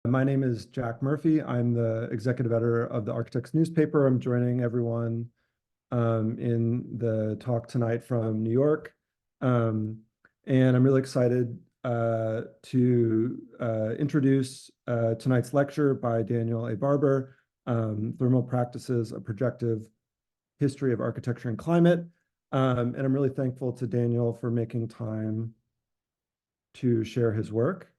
My name is Jack Murphy. I'm the executive editor of the Architects newspaper. I'm joining everyone in the talk tonight from New York. And I'm really excited to introduce tonight's lecture by Daniel A. Barber, Thermal Practices, a Projective History of Architecture and Climate. And I'm really thankful to Daniel for making time to share his work.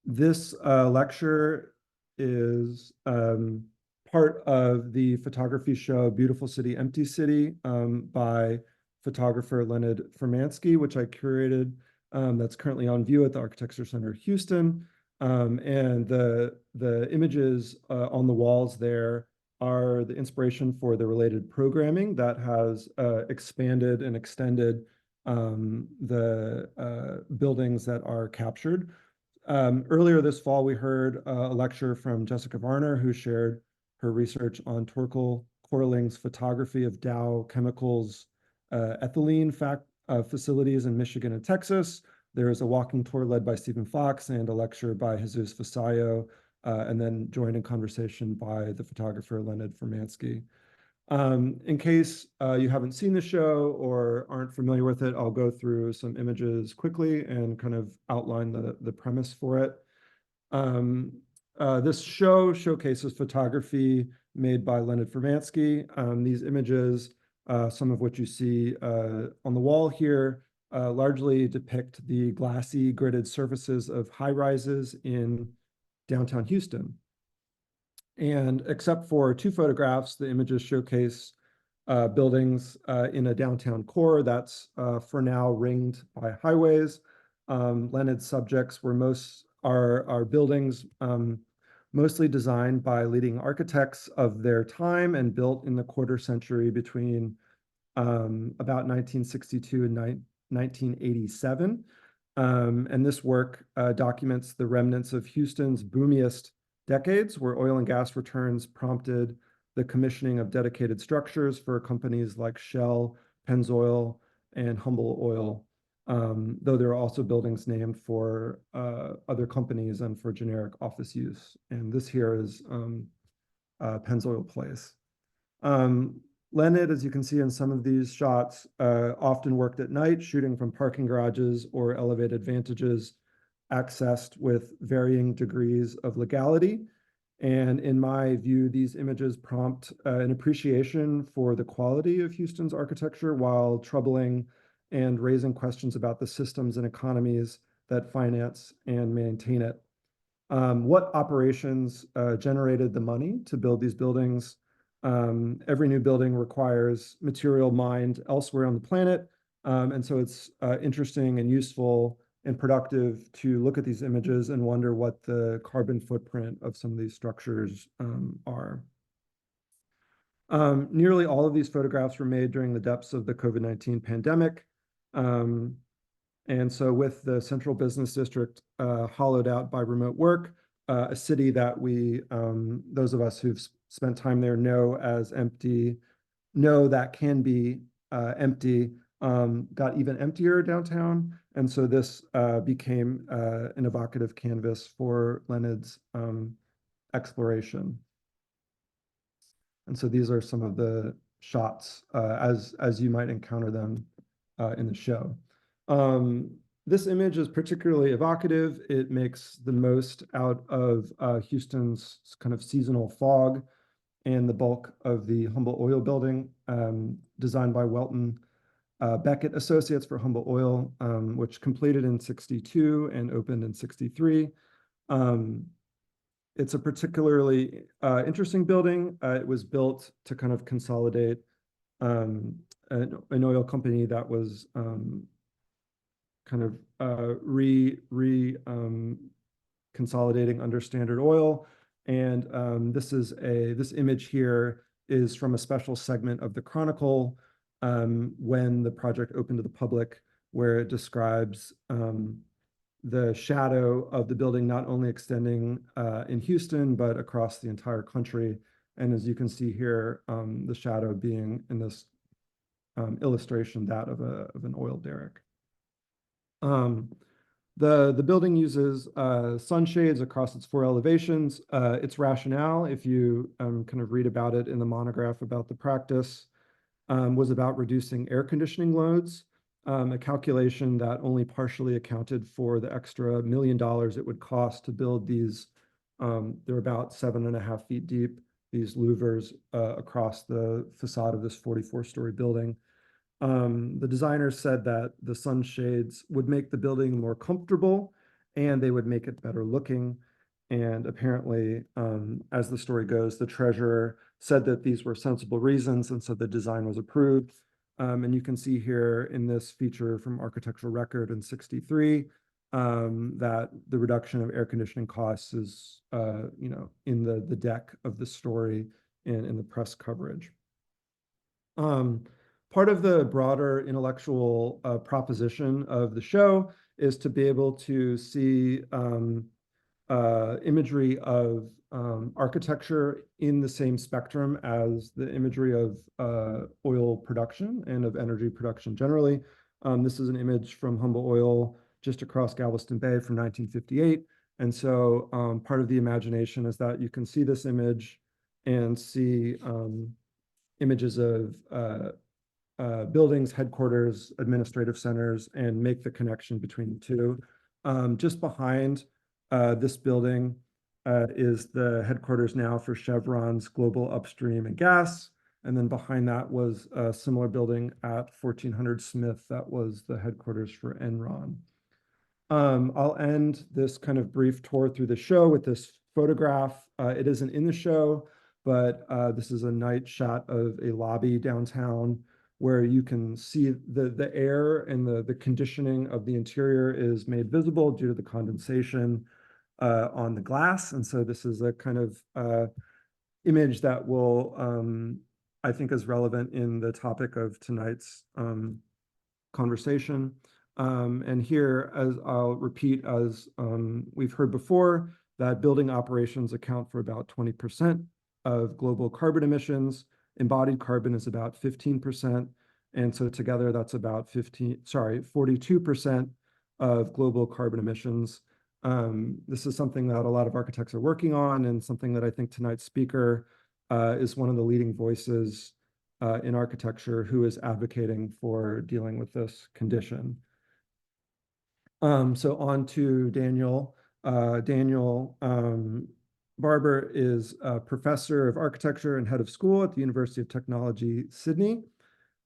This lecture is part of the photography show Beautiful City, Empty City by photographer Leonid Furmansky, which I curated. That's currently on view at the Architecture Center Houston. And the images on the walls there are the inspiration for the related programming that has expanded and extended the buildings that are captured. Earlier this fall, we heard a lecture from Jessica Varner, who shared her research on Torkel Korling's photography of Dow Chemicals ethylene facilities in Michigan and Texas. There is a walking tour led by Stephen Fox and a lecture by Jesus Vasallo, and then joined in conversation by the photographer Leonid Furmansky. In case you haven't seen the show or aren't familiar with it, I'll go through some images quickly and kind of outline the premise for it. This show showcases photography made by Leonid Furmansky. These images, some of which you see on the wall here, largely depict the glassy gridded surfaces of high-rises in downtown Houston. And except for two photographs, the images showcase buildings in a downtown core that's for now ringed by highways. Leonid's subjects are buildings mostly designed by leading architects of their time and built in the quarter century between about 1962 and 1987. And this work documents the remnants of Houston's boomiest decades, where oil and gas returns prompted the commissioning of dedicated structures for companies like Shell, Pennzoil, and Humble Oil, though there are also buildings named for other companies and for generic office use. And this here is Pennzoil Place. Leonid, as you can see in some of these shots, often worked at night, shooting from parking garages or elevated vantages accessed with varying degrees of legality. And in my view, these images prompt an appreciation for the quality of Houston's architecture while troubling and raising questions about the systems and economies that finance and maintain it. What operations generated the money to build these buildings? Every new building requires material mined elsewhere on the planet. And so it's interesting and useful and productive to look at these images and wonder what the carbon footprint of some of these structures are. Nearly all of these photographs were made during the depths of the COVID-19 pandemic. And so with the central business district hollowed out by remote work, a city that those of us who've spent time there know that can be empty, got even emptier downtown. And so this became an evocative canvas for Leonid's exploration. And so these are some of the shots as you might encounter them in the show. This image is particularly evocative. It makes the most out of Houston's kind of seasonal fog and the bulk of the Humble Oil building, designed by Welton Beckett Associates for Humble Oil, which completed in '62 and opened in '63. It's a particularly interesting building. It was built to kind of consolidate an oil company that was kind of consolidating under Standard Oil. And this image here is from a special segment of the Chronicle when the project opened to the public, where it describes the shadow of the building not only extending in Houston, but across the entire country. And as you can see here, the shadow being in this illustration, that of an oil derrick. The building uses sunshades across its 4 elevations. Its rationale, if you kind of read about it in the monograph about the practice, was about reducing air conditioning loads, a calculation that only partially accounted for the extra $1 million it would cost to build these. They're about 7.5 feet deep, these louvers across the facade of this 44-story building. The designers said that the sunshades would make the building more comfortable and they would make it better looking. And apparently, as the story goes, the treasurer said that these were sensible reasons, and so the design was approved. And you can see here in this feature from Architectural Record in '63 that the reduction of air conditioning costs is, in the deck of the story and in the press coverage. Part of the broader intellectual proposition of the show is to be able to see imagery of architecture in the same spectrum as the imagery of oil production and of energy production generally. This is an image from Humble Oil just across Galveston Bay from 1958. And so part of the imagination is that you can see this image and see images of buildings, headquarters, administrative centers, and make the connection between the two. Just behind this building is the headquarters now for Chevron's Global Upstream and Gas. And then behind that was a similar building at 1400 Smith that was the headquarters for Enron. I'll end this kind of brief tour through the show with this photograph. It isn't in the show, but this is a night shot of a lobby downtown where you can see the air and the conditioning of the interior is made visible due to the condensation on the glass. And so this is a kind of image that will, I think, is relevant in the topic of tonight's conversation. And here, as I'll repeat, as we've heard before, that building operations account for about 20% of global carbon emissions. Embodied carbon is about 15%. And so together that's about 42% of global carbon emissions. This is something that a lot of architects are working on, and something that I think tonight's speaker is one of the leading voices in architecture who is advocating for dealing with this condition. So on to Daniel. Daniel Barber is a professor of architecture and head of school at the University of Technology, Sydney.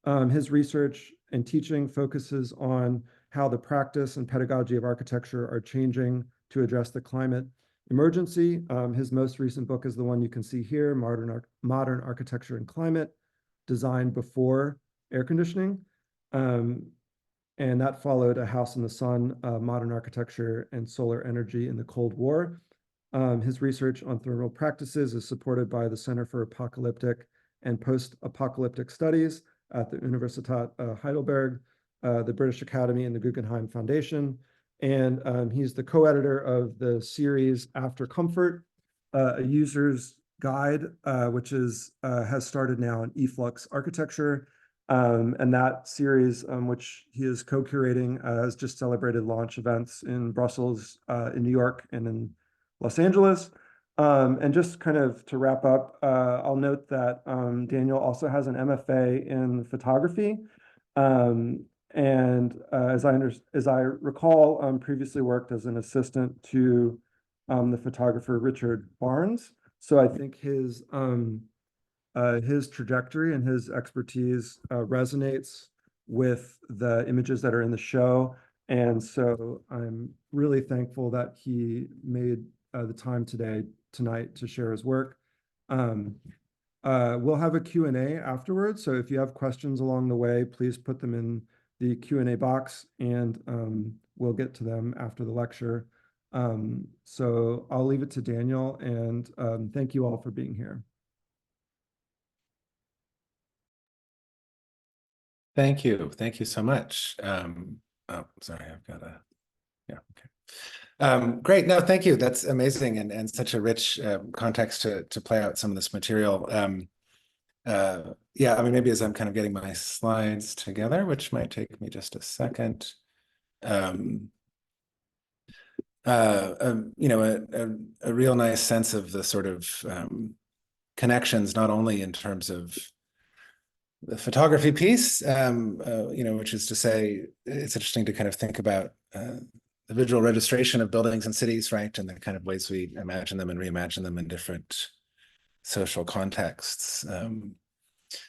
His research and teaching focuses on how the practice and pedagogy of architecture are changing to address the climate emergency. His most recent book is the one you can see here, Modern Architecture and Climate, Design Before Air Conditioning. And that followed A House in the Sun, Modern Architecture and Solar Energy in the Cold War. His research on thermal practices is supported by the Center for Apocalyptic and Post-Apocalyptic Studies at the Universitat Heidelberg, the British Academy, and the Guggenheim Foundation. And he's the co-editor of the series After Comfort, a user's guide, which has started now in Efflux Architecture. And that series, which he is co-curating, has just celebrated launch events in Brussels, in New York, and in Los Angeles. And just kind of to wrap up, I'll note that Daniel also has an MFA in photography. And as I recall, previously worked as an assistant to the photographer Richard Barnes. So I think his trajectory and his expertise resonates with the images that are in the show. And so I'm really thankful that he made the time tonight to share his work. We'll have a Q&A afterwards. So if you have questions along the way, please put them in the Q&A box, and we'll get to them after the lecture. So I'll leave it to Daniel, and thank you all for being here. Thank you. Thank you so much. Oh, sorry, I've got a, yeah, okay. Great. No, thank you. That's amazing, and such a rich context to play out some of this material. Yeah, I mean, maybe as I'm kind of getting my slides together, which might take me just a second. a real nice sense of the sort of connections, not only in terms of the photography piece, which is to say, it's interesting to kind of think about the visual registration of buildings and cities, right, and the kind of ways we imagine them and reimagine them in different social contexts.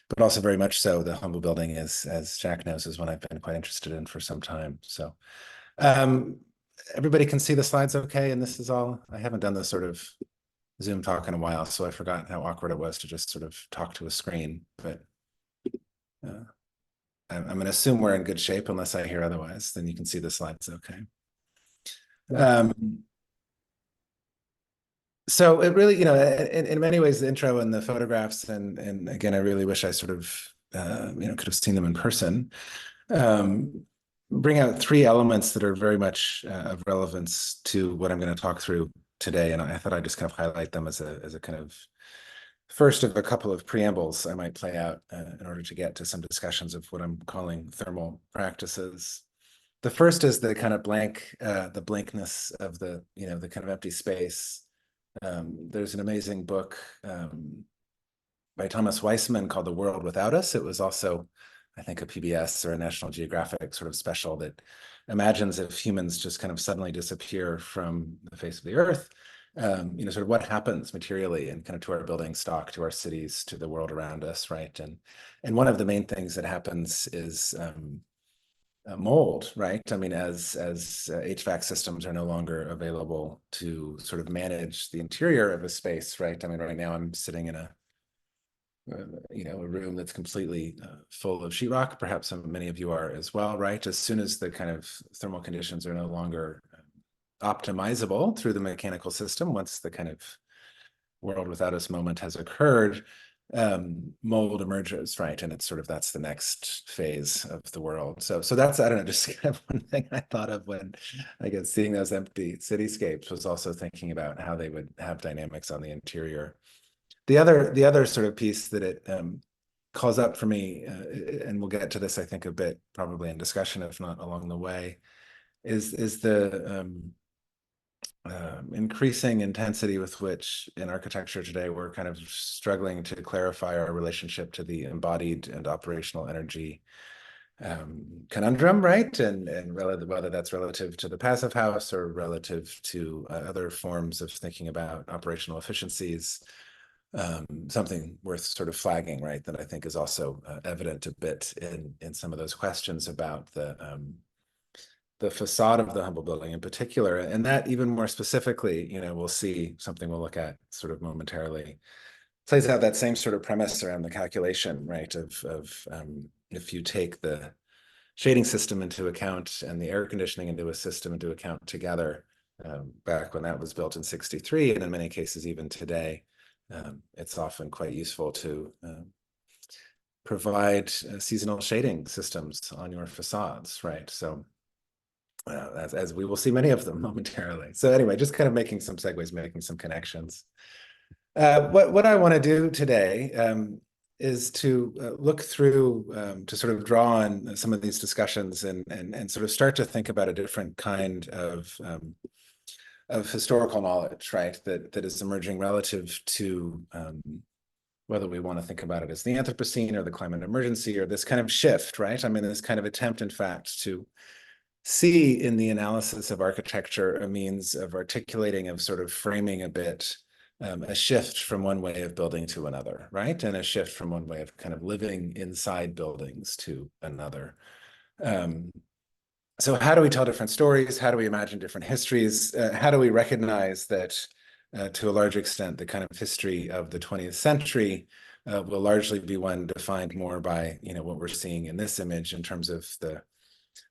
But also very much so, the humble building is, as Jack knows, is one I've been quite interested in for some time. So everybody can see the slides okay, and this is all, I haven't done this sort of Zoom talk in a while, so I forgot how awkward it was to just sort of talk to a screen, but I'm going to assume we're in good shape unless I hear otherwise, then you can see the slides okay. So it really, in many ways, the intro and the photographs, and again, I really wish I sort of, could have seen them in person, bring out three elements that are very much of relevance to what I'm going to talk through today. And I thought I'd just kind of highlight them as a kind of first of a couple of preambles I might play out in order to get to some discussions of what I'm calling thermal practices. The first is the kind of the blankness of the kind of empty space. There's an amazing book by Thomas Weissman called The World Without Us. It was also, I think, a PBS or a National Geographic sort of special that imagines if humans just kind of suddenly disappear from the face of the earth, sort of what happens materially and kind of to our building stock, to our cities, to the world around us, right? And one of the main things that happens is mold, right? I mean, as HVAC systems are no longer available to sort of manage the interior of a space, right? I mean, right now I'm sitting in a room that's completely full of sheetrock. Perhaps many of you are as well, right? As soon as the kind of thermal conditions are no longer optimizable through the mechanical system, once the kind of world without us moment has occurred, mold emerges, right? And it's sort of, that's the next phase of the world. So that's, I don't know, just kind of one thing I thought of when I guess seeing those empty cityscapes, was also thinking about how they would have dynamics on the interior. The other sort of piece that it calls up for me, and we'll get to this, I think, a bit probably in discussion, if not along the way, is the increasing intensity with which in architecture today we're kind of struggling to clarify our relationship to the embodied and operational energy conundrum, right? And whether that's relative to the passive house or relative to other forms of thinking about operational efficiencies. Something worth sort of flagging, right, that I think is also evident a bit in some of those questions about the facade of the humble building in particular, and that even more specifically, we'll see something we'll look at sort of momentarily, plays out that same sort of premise around the calculation, right, of if you take the shading system into account and the air conditioning into a system into account together, back when that was built in '63, and in many cases even today, it's often quite useful to provide seasonal shading systems on your facades, right? So as we will see many of them momentarily. So anyway, just kind of making some segues, making some connections. What I want to do today is to look through, to sort of draw on some of these discussions and sort of start to think about a different kind of historical knowledge, right, that is emerging relative to whether we want to think about it as the Anthropocene or the climate emergency or this kind of shift, right? I mean, this kind of attempt, in fact, to see in the analysis of architecture a means of articulating, of sort of framing a bit a shift from one way of building to another, right? And a shift from one way of kind of living inside buildings to another. So how do we tell different stories? How do we imagine different histories? How do we recognize that to a large extent, the kind of history of the 20th century will largely be one defined more by, what we're seeing in this image in terms of the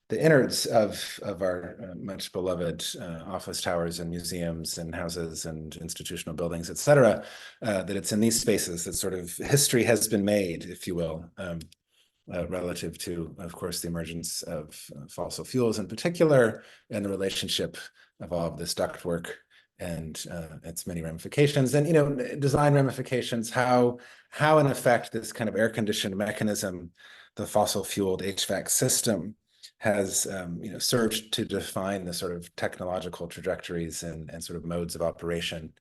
innards of our much beloved office towers and museums and houses and institutional buildings, et cetera, that it's in these spaces that sort of history has been made, if you will, relative to, of course, the emergence of fossil fuels in particular, and the relationship of all of this ductwork and its many ramifications, and design ramifications, how in effect this kind of air-conditioned mechanism, the fossil fueled HVAC system, has served to define the sort of technological trajectories and sort of modes of operation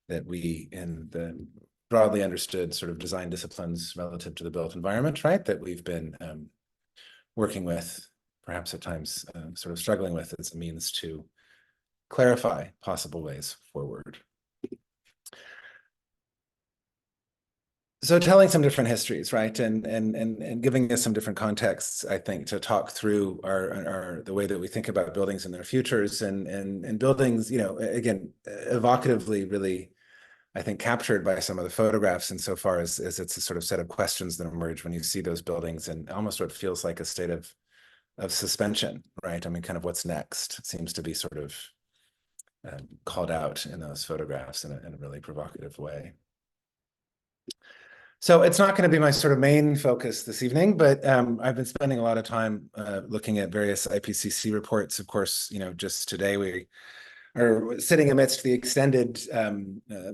that we in the broadly understood sort of design disciplines relative to the built environment, right, that we've been working with, perhaps at times sort of struggling with as a means to clarify possible ways forward. So telling some different histories, right, and giving us some different contexts, I think, to talk through the way that we think about buildings and their futures, and buildings, again, evocatively, really, I think, captured by some of the photographs insofar as it's a sort of set of questions that emerge when you see those buildings, and almost what feels like a state of suspension, right? I mean, kind of what's next seems to be sort of called out in those photographs in a really provocative way. So it's not going to be my sort of main focus this evening, but I've been spending a lot of time looking at various IPCC reports. Of course, just today we are sitting amidst the extended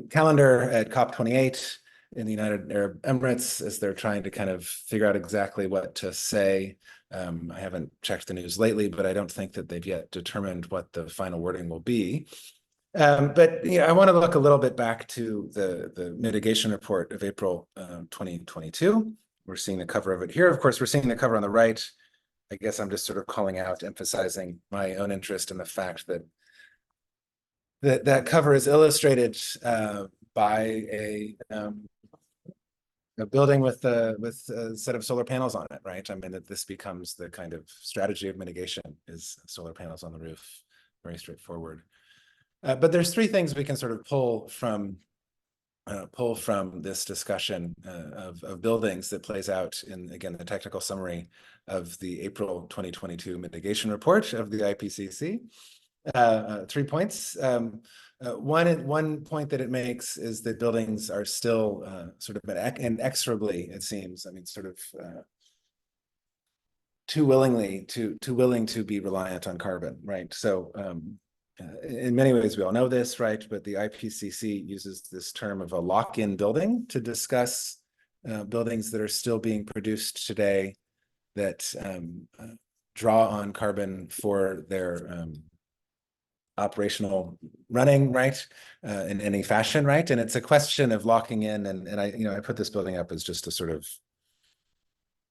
calendar at COP28 in the United Arab Emirates as they're trying to kind of figure out exactly what to say. I haven't checked the news lately, but I don't think that they've yet determined what the final wording will be. But I want to look a little bit back to the mitigation report of April 2022. We're seeing the cover of it here. Of course, we're seeing the cover on the right. I guess I'm just sort of calling out, emphasizing my own interest in the fact that that cover is illustrated by a building with a set of solar panels on it, right? I mean, that this becomes the kind of strategy of mitigation is solar panels on the roof, very straightforward. But there's three things we can sort of pull from this discussion of buildings that plays out in, again, the technical summary of the April 2022 mitigation report of the IPCC. 3 points. One point that it makes is that buildings are still sort of inexorably, it seems, I mean, sort of too willing to be reliant on carbon, right? So in many ways, we all know this, right? But the IPCC uses this term of a lock-in building to discuss buildings that are still being produced today that draw on carbon for their operational running, right, in any fashion, right? And it's a question of locking in, and I put this building up as just a sort of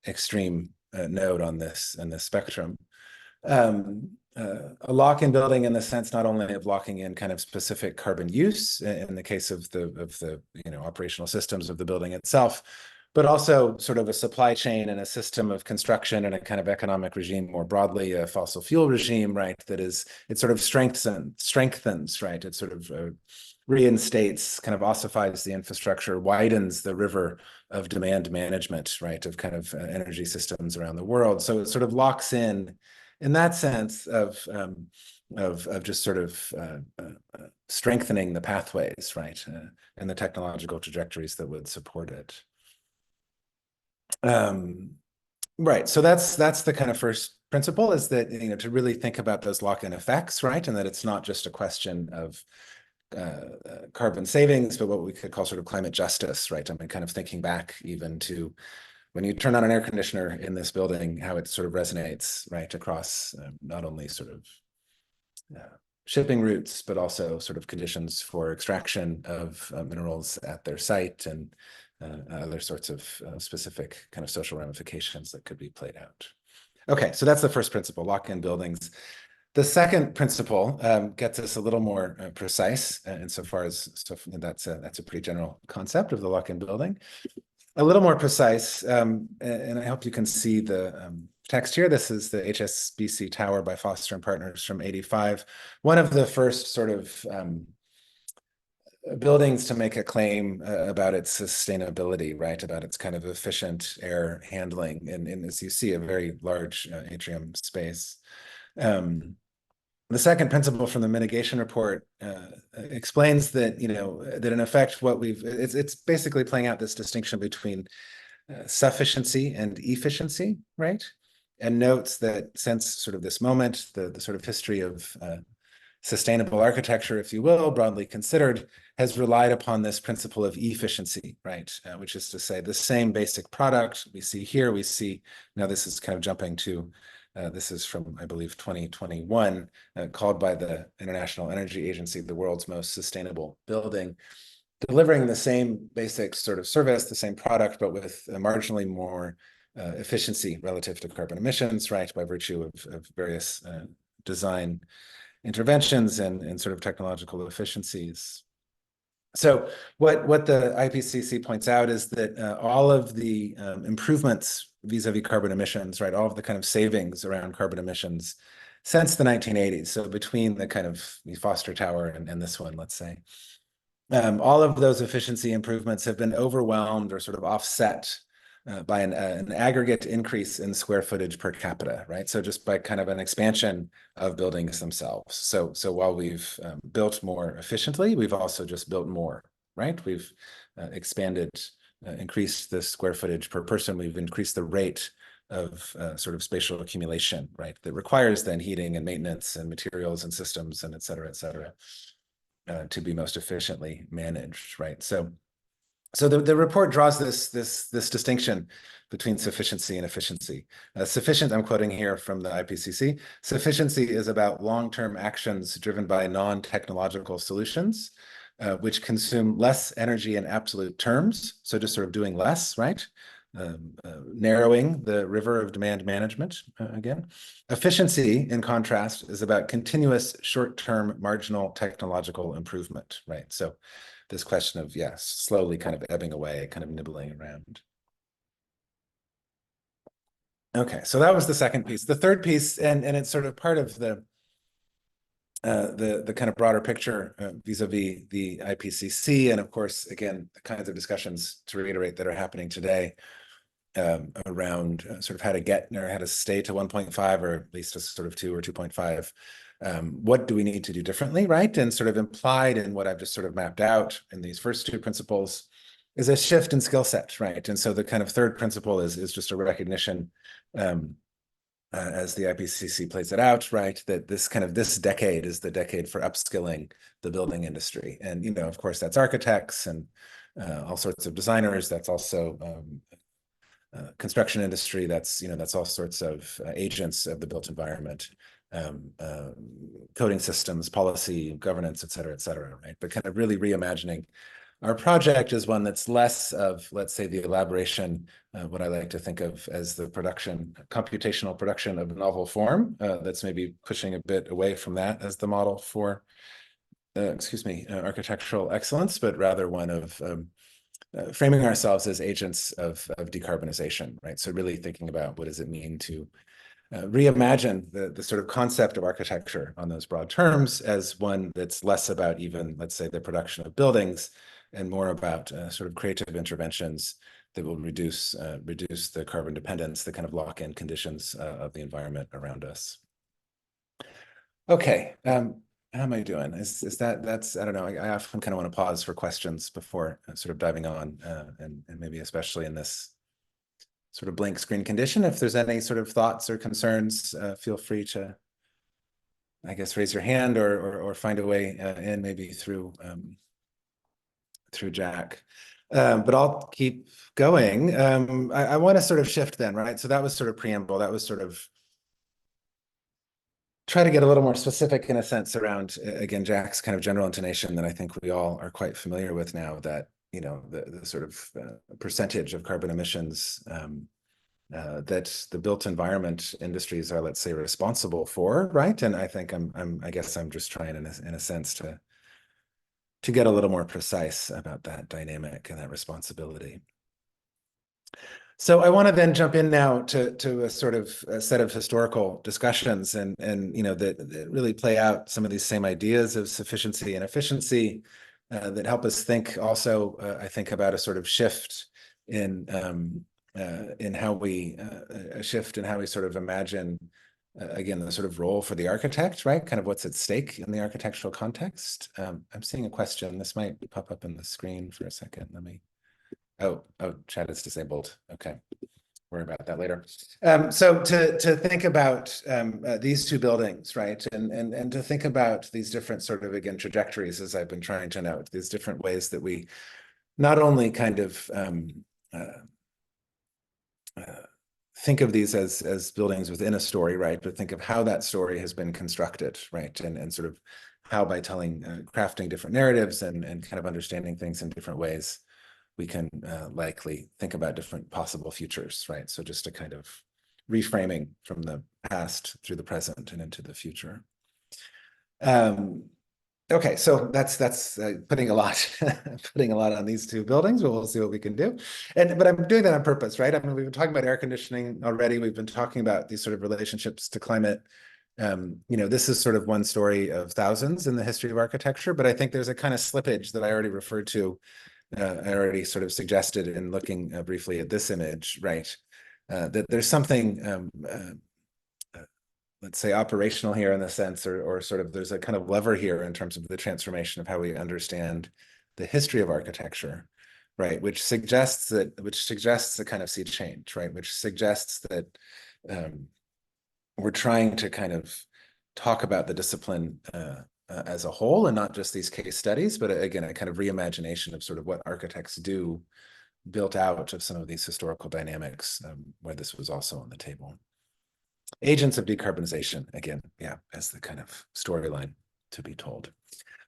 extreme node on this spectrum. A lock-in building in the sense not only of locking in kind of specific carbon use in the case of the operational systems of the building itself, but also sort of a supply chain and a system of construction and a kind of economic regime more broadly, a fossil fuel regime, right? That is, it sort of strengthens, right? It sort of reinstates, kind of ossifies the infrastructure, widens the river of demand management, right? Of kind of energy systems around the world. So it sort of locks in that sense of just sort of strengthening the pathways, right? And the technological trajectories that would support it. Right, so that's the kind of first principle, is that to really think about those lock-in effects, right, and that it's not just a question of carbon savings, but what we could call sort of climate justice, right? I mean, kind of thinking back even to when you turn on an air conditioner in this building, how it sort of resonates, right, across not only sort of shipping routes, but also sort of conditions for extraction of minerals at their site and other sorts of specific kind of social ramifications that could be played out. Okay, so that's the first principle, lock-in buildings. The second principle gets us a little more precise insofar as that's a pretty general concept of the lock-in building. A little more precise, and I hope you can see the text here. This is the HSBC Tower by Foster and Partners from '85. One of the first sort of buildings to make a claim about its sustainability, right? About its kind of efficient air handling, and as you see, a very large atrium space. The second principle from the mitigation report explains that, that in effect, it's basically playing out this distinction between sufficiency and efficiency, right? And notes that since sort of this moment, the sort of history of sustainable architecture, if you will, broadly considered, has relied upon this principle of efficiency, right? Which is to say the same basic product we see here, now this is kind of jumping to This is from, I believe, 2021, called by the International Energy Agency the world's most sustainable building, delivering the same basic sort of service, the same product, but with marginally more efficiency relative to carbon emissions, right, by virtue of various design interventions and sort of technological efficiencies. So what the IPCC points out is that all of the improvements vis-a-vis carbon emissions, right, all of the kind of savings around carbon emissions since the 1980s, so between the kind of the Foster Tower and this one, let's say, all of those efficiency improvements have been overwhelmed or sort of offset by an aggregate increase in square footage per capita, right? So just by kind of an expansion of buildings themselves. So while we've built more efficiently, we've also just built more, right? We've expanded, increased the square footage per person. We've increased the rate of sort of spatial accumulation, right? That requires then heating and maintenance and materials and systems and et cetera, to be most efficiently managed, right? So the report draws this distinction between sufficiency and efficiency. Sufficient, I'm quoting here from the IPCC, sufficiency is about long-term actions driven by non-technological solutions, which consume less energy in absolute terms. So just sort of doing less, right? Narrowing the river of demand management again. Efficiency, in contrast, is about continuous short-term marginal technological improvement, right? So this question of, yes, slowly kind of ebbing away, kind of nibbling around. Okay, so that was the second piece. The third piece, and it's sort of part of the kind of broader picture vis-a-vis the IPCC, and of course, again, the kinds of discussions, to reiterate, that are happening today around sort of how to get or how to stay to 1.5, or at least a sort of 2 or 2.5. What do we need to do differently, right? And sort of implied in what I've just sort of mapped out in these first two principles is a shift in skill set, right? And so the kind of third principle is just a recognition, as the IPCC plays it out, right, that this decade is the decade for upskilling the building industry. And, you know, of course, that's architects and all sorts of designers. That's also construction industry. That's, you know, that's all sorts of agents of the built environment, coding systems, policy, governance, et cetera, right? But kind of really reimagining our project is one that's less of, let's say, the elaboration, what I like to think of as the computational production of a novel form, that's maybe pushing a bit away from that as the model for, architectural excellence, but rather one of framing ourselves as agents of decarbonization, right? So really thinking about what does it mean to reimagine the sort of concept of architecture on those broad terms as one that's less about even, let's say, the production of buildings and more about sort of creative interventions that will reduce the carbon dependence, the kind of lock-in conditions of the environment around us. Okay, how am I doing? Is that's, I don't know, I often kind of want to pause for questions before sort of diving on, and maybe especially in this sort of blank screen condition. If there's any sort of thoughts or concerns, feel free to, I guess, raise your hand or find a way in maybe through Jack. But I'll keep going. I want to sort of shift then, right? So that was sort of preamble. That was sort of try to get a little more specific in a sense around, again, Jack's kind of general intonation that I think we all are quite familiar with now, that, you know, the sort of percentage of carbon emissions that the built environment industries are, let's say, responsible for, right? And I think I guess I'm just trying in a sense to get a little more precise about that dynamic and that responsibility. So I want to then jump in now to a sort of a set of historical discussions and you know that really play out some of these same ideas of sufficiency and efficiency that help us think also, I think, about a sort of shift in how we sort of imagine again the sort of role for the architect, right? Kind of what's at stake in the architectural context. I'm seeing a question. This might pop up on the screen for a second. Let me. Oh, chat is disabled. Okay, worry about that later. So to think about these two buildings, right, and to think about these different sort of, again, trajectories, as I've been trying to note, these different ways that we not only kind of think of these as buildings within a story, right? But think of how that story has been constructed, right? And sort of how by telling, crafting different narratives and kind of understanding things in different ways, we can likely think about different possible futures, right? So just a kind of reframing from the past through the present and into the future. Okay, so that's putting a lot on these two buildings, but we'll see what we can do. But I'm doing that on purpose, right? I mean, we've been talking about air conditioning already. We've been talking about these sort of relationships to climate. This is sort of one story of thousands in the history of architecture, but I think there's a kind of slippage that I already referred to. I already sort of suggested in looking briefly at this image, right? That there's something let's say operational here in the sense, or sort of there's a kind of lever here in terms of the transformation of how we understand the history of architecture, right? Which suggests a kind of sea change, right? Which suggests that we're trying to kind of talk about the discipline as a whole and not just these case studies, but again, a kind of reimagination of sort of what architects do built out of some of these historical dynamics where this was also on the table. Agents of decarbonization, again, yeah, as the kind of storyline to be told.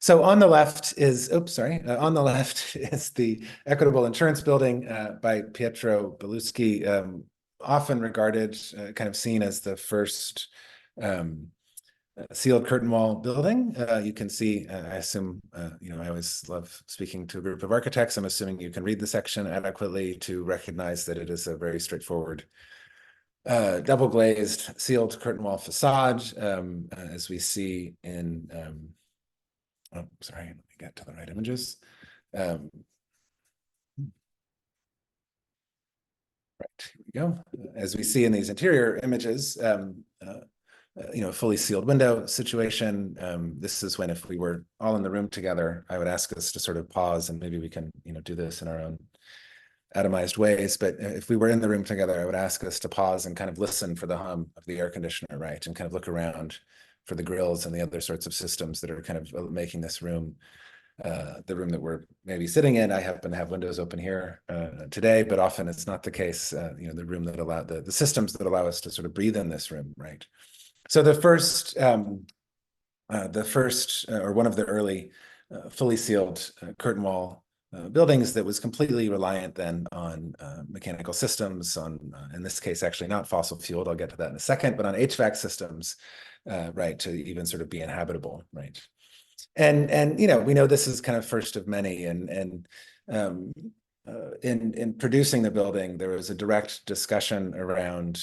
So on the left is, on the left is the Equitable Insurance Building by Pietro Belluschi, often regarded, kind of seen as the first sealed curtain wall building. You can see, I assume, I always love speaking to a group of architects. I'm assuming you can read the section adequately to recognize that it is a very straightforward double glazed sealed curtain wall facade, as we see in, let me get to the right images. Right, here we go. As we see in these interior images, fully sealed window situation. This is when, if we were all in the room together, I would ask us to sort of pause and maybe we can, do this in our own atomized ways. But if we were in the room together, I would ask us to pause and kind of listen for the hum of the air conditioner, right? And kind of look around for the grills and the other sorts of systems that are kind of making this room, the room that we're maybe sitting in. I happen to have windows open here today, but often it's not the case. The room that allow the systems that allow us to sort of breathe in this room, right? So the first, or one of the early fully sealed curtain wall buildings that was completely reliant then on mechanical systems, on, in this case, actually not fossil fueled, I'll get to that in a second, but on HVAC systems, right, to even sort of be inhabitable, right? And we know this is kind of first of many, and in producing the building, there was a direct discussion around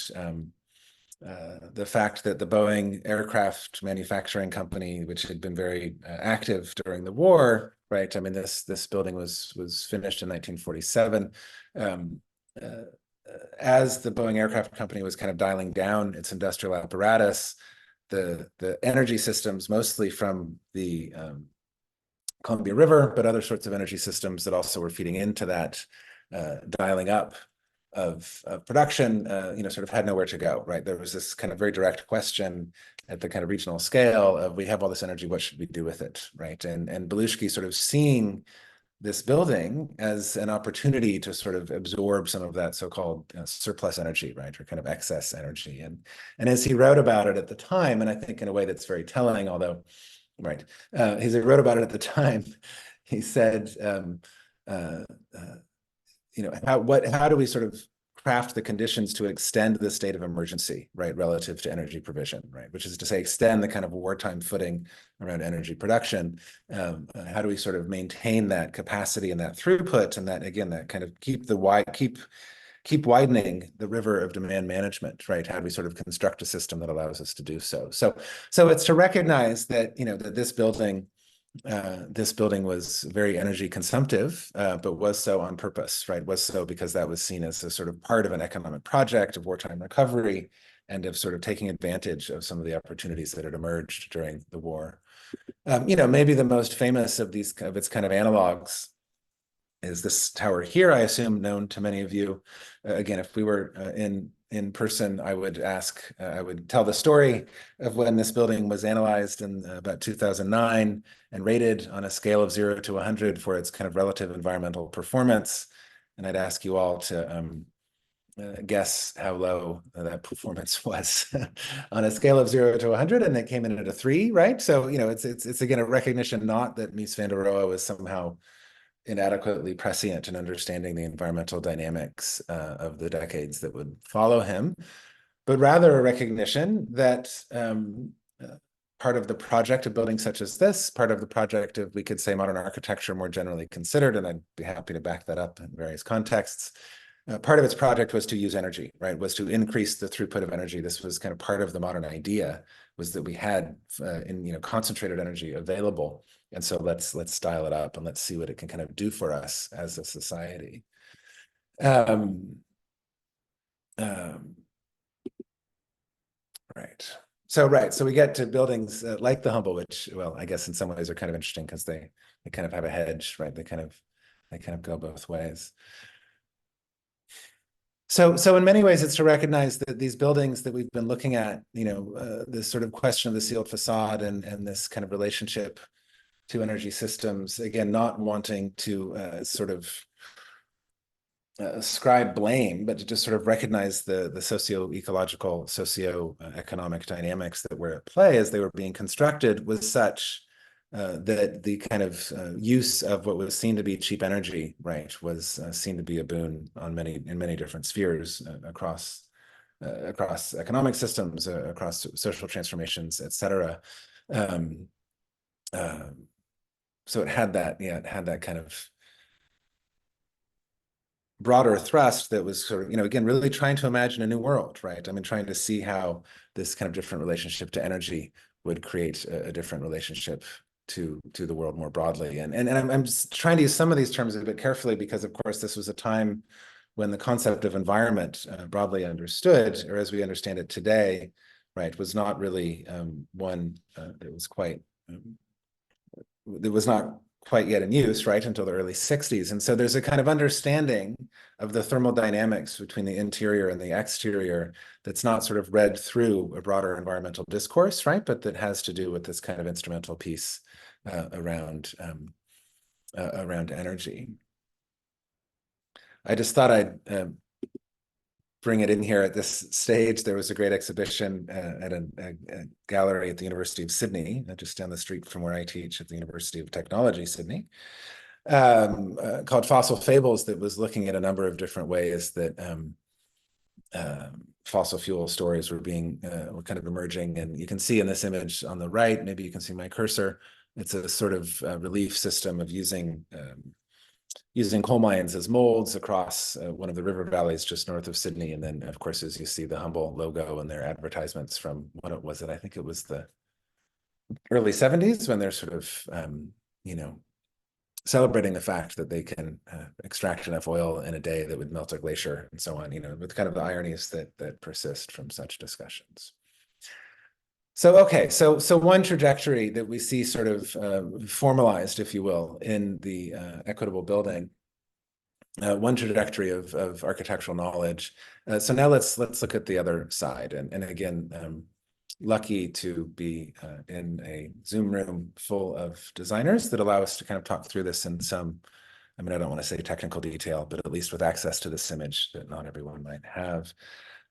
the fact that the Boeing aircraft manufacturing company, which had been very active during the war, right? I mean, this building was finished in 1947. As the Boeing aircraft company was kind of dialing down its industrial apparatus, the energy systems, mostly from the Columbia River, but other sorts of energy systems that also were feeding into that dialing up of production, sort of had nowhere to go, right? There was this kind of very direct question at the kind of regional scale of, we have all this energy, what should we do with it, right? And Belluschi sort of seeing this building as an opportunity to sort of absorb some of that so-called surplus energy, right, or kind of excess energy. And as he wrote about it at the time, and I think in a way that's very telling, although, right, as he wrote about it at the time, he said, how do we sort of craft the conditions to extend the state of emergency, right, relative to energy provision, right, which is to say extend the kind of wartime footing around energy production. How do we sort of maintain that capacity and that throughput, and that, again, that kind of keep widening the river of demand management, right? How do we sort of construct a system that allows us to do so? So it's to recognize that, that this building was very energy consumptive, but was so on purpose, right? Was so because that was seen as a sort of part of an economic project of wartime recovery and of sort of taking advantage of some of the opportunities that had emerged during the war. Maybe the most famous of its kind of analogs is this tower here, I assume known to many of you. Again, if we were in person, I would tell the story of when this building was analyzed in about 2009 and rated on a scale of 0 to 100 for its kind of relative environmental performance. And I'd ask you all to guess how low that performance was on a scale of 0 to 100, and it came in at a 3, right? So, it's again a recognition not that Mies van der Rohe was somehow inadequately prescient in understanding the environmental dynamics of the decades that would follow him, but rather a recognition that part of the project of building such as this, part of the project of, we could say, modern architecture more generally considered, and I'd be happy to back that up in various contexts. Part of its project was to use energy, right? Was to increase the throughput of energy. This was kind of part of the modern idea, was that we had concentrated energy available, and so let's dial it up and let's see what it can kind of do for us as a society. Right. So we get to buildings like the Humble, which, well, I guess in some ways are kind of interesting because they kind of have a hedge, right? They kind of go both ways. So in many ways, it's to recognize that these buildings that we've been looking at, this sort of question of the sealed facade and this kind of relationship to energy systems, again, not wanting to sort of ascribe blame, but to just sort of recognize the socio-ecological, socio-economic dynamics that were at play as they were being constructed was such that the kind of use of what was seen to be cheap energy, right, was seen to be a boon in many different spheres across economic systems, across social transformations, et cetera. So it had that kind of broader thrust that was sort of, again, really trying to imagine a new world, right? I mean, trying to see how this kind of different relationship to energy would create a different relationship to the world more broadly. And I'm just trying to use some of these terms a bit carefully because, of course, this was a time when the concept of environment, broadly understood, or as we understand it today, right, was not really one that was quite, that was not quite yet in use, right, until the early 60s. And so there's a kind of understanding of the thermodynamics between the interior and the exterior that's not sort of read through a broader environmental discourse, right, but that has to do with this kind of instrumental piece around energy. I just thought I'd bring it in here at this stage. There was a great exhibition at a gallery at the University of Sydney, just down the street from where I teach at the University of Technology, Sydney, called Fossil Fables, that was looking at a number of different ways that fossil fuel stories were kind of emerging. And you can see in this image on the right, maybe you can see my cursor, it's a sort of relief system of using coal mines as molds across one of the river valleys just north of Sydney. And then, of course, as you see the Humble logo and their advertisements from I think it was the early 70s, when they're sort of, celebrating the fact that they can extract enough oil in a day that would melt a glacier and so on, with kind of the ironies that persist from such discussions. So, okay, so one trajectory that we see sort of formalized, if you will, in the equitable building, one trajectory of architectural knowledge. So now let's look at the other side. And again, lucky to be in a Zoom room full of designers that allow us to kind of talk through this in some, I mean, I don't want to say technical detail, but at least with access to this image that not everyone might have.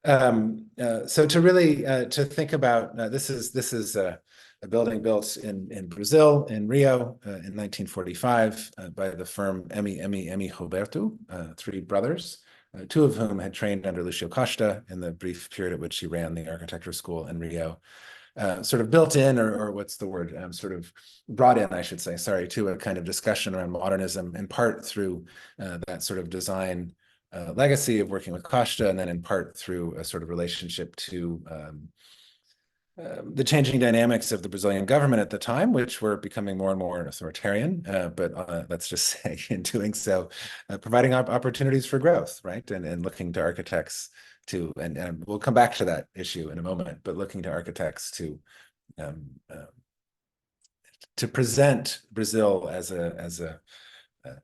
So to really to think about this is a building built in Brazil, in Rio, in 1945 by the firm M.E. Roberto, three brothers, two of whom had trained under Lucio Costa in the brief period at which he ran the architecture school in Rio. Sort of built in, or what's the word, sort of brought in, I should say, sorry, to a kind of discussion around modernism, in part through that sort of design legacy of working with Costa, and then in part through a sort of relationship to the changing dynamics of the Brazilian government at the time, which were becoming more and more authoritarian, but let's just say in doing so, providing opportunities for growth, right? And looking to architects to, and we'll come back to that issue in a moment, but looking to architects to present Brazil as a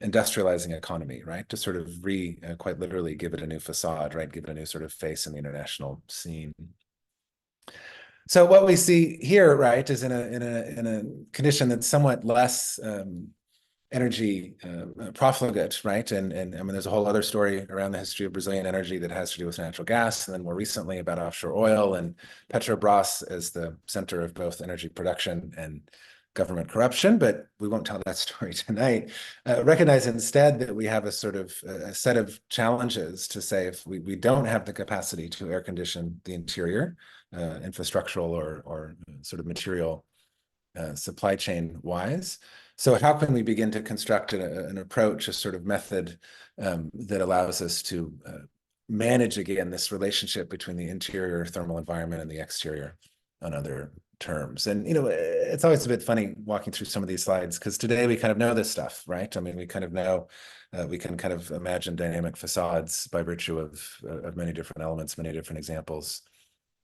industrializing economy, right? To sort of quite literally give it a new facade, right? Give it a new sort of face in the international scene. So what we see here, right, is in a condition that's somewhat less energy profligate, right? And I mean, there's a whole other story around the history of Brazilian energy that has to do with natural gas, and then more recently about offshore oil and Petrobras as the center of both energy production and government corruption, but we won't tell that story tonight. Recognize instead that we have a sort of a set of challenges to say if we don't have the capacity to air condition the interior, infrastructural or sort of material supply chain wise. So how can we begin to construct an approach, a sort of method that allows us to manage again this relationship between the interior thermal environment and the exterior on other terms? And it's always a bit funny walking through some of these slides because today we kind of know this stuff, right? I mean, we kind of know we can kind of imagine dynamic facades by virtue of many different elements, many different examples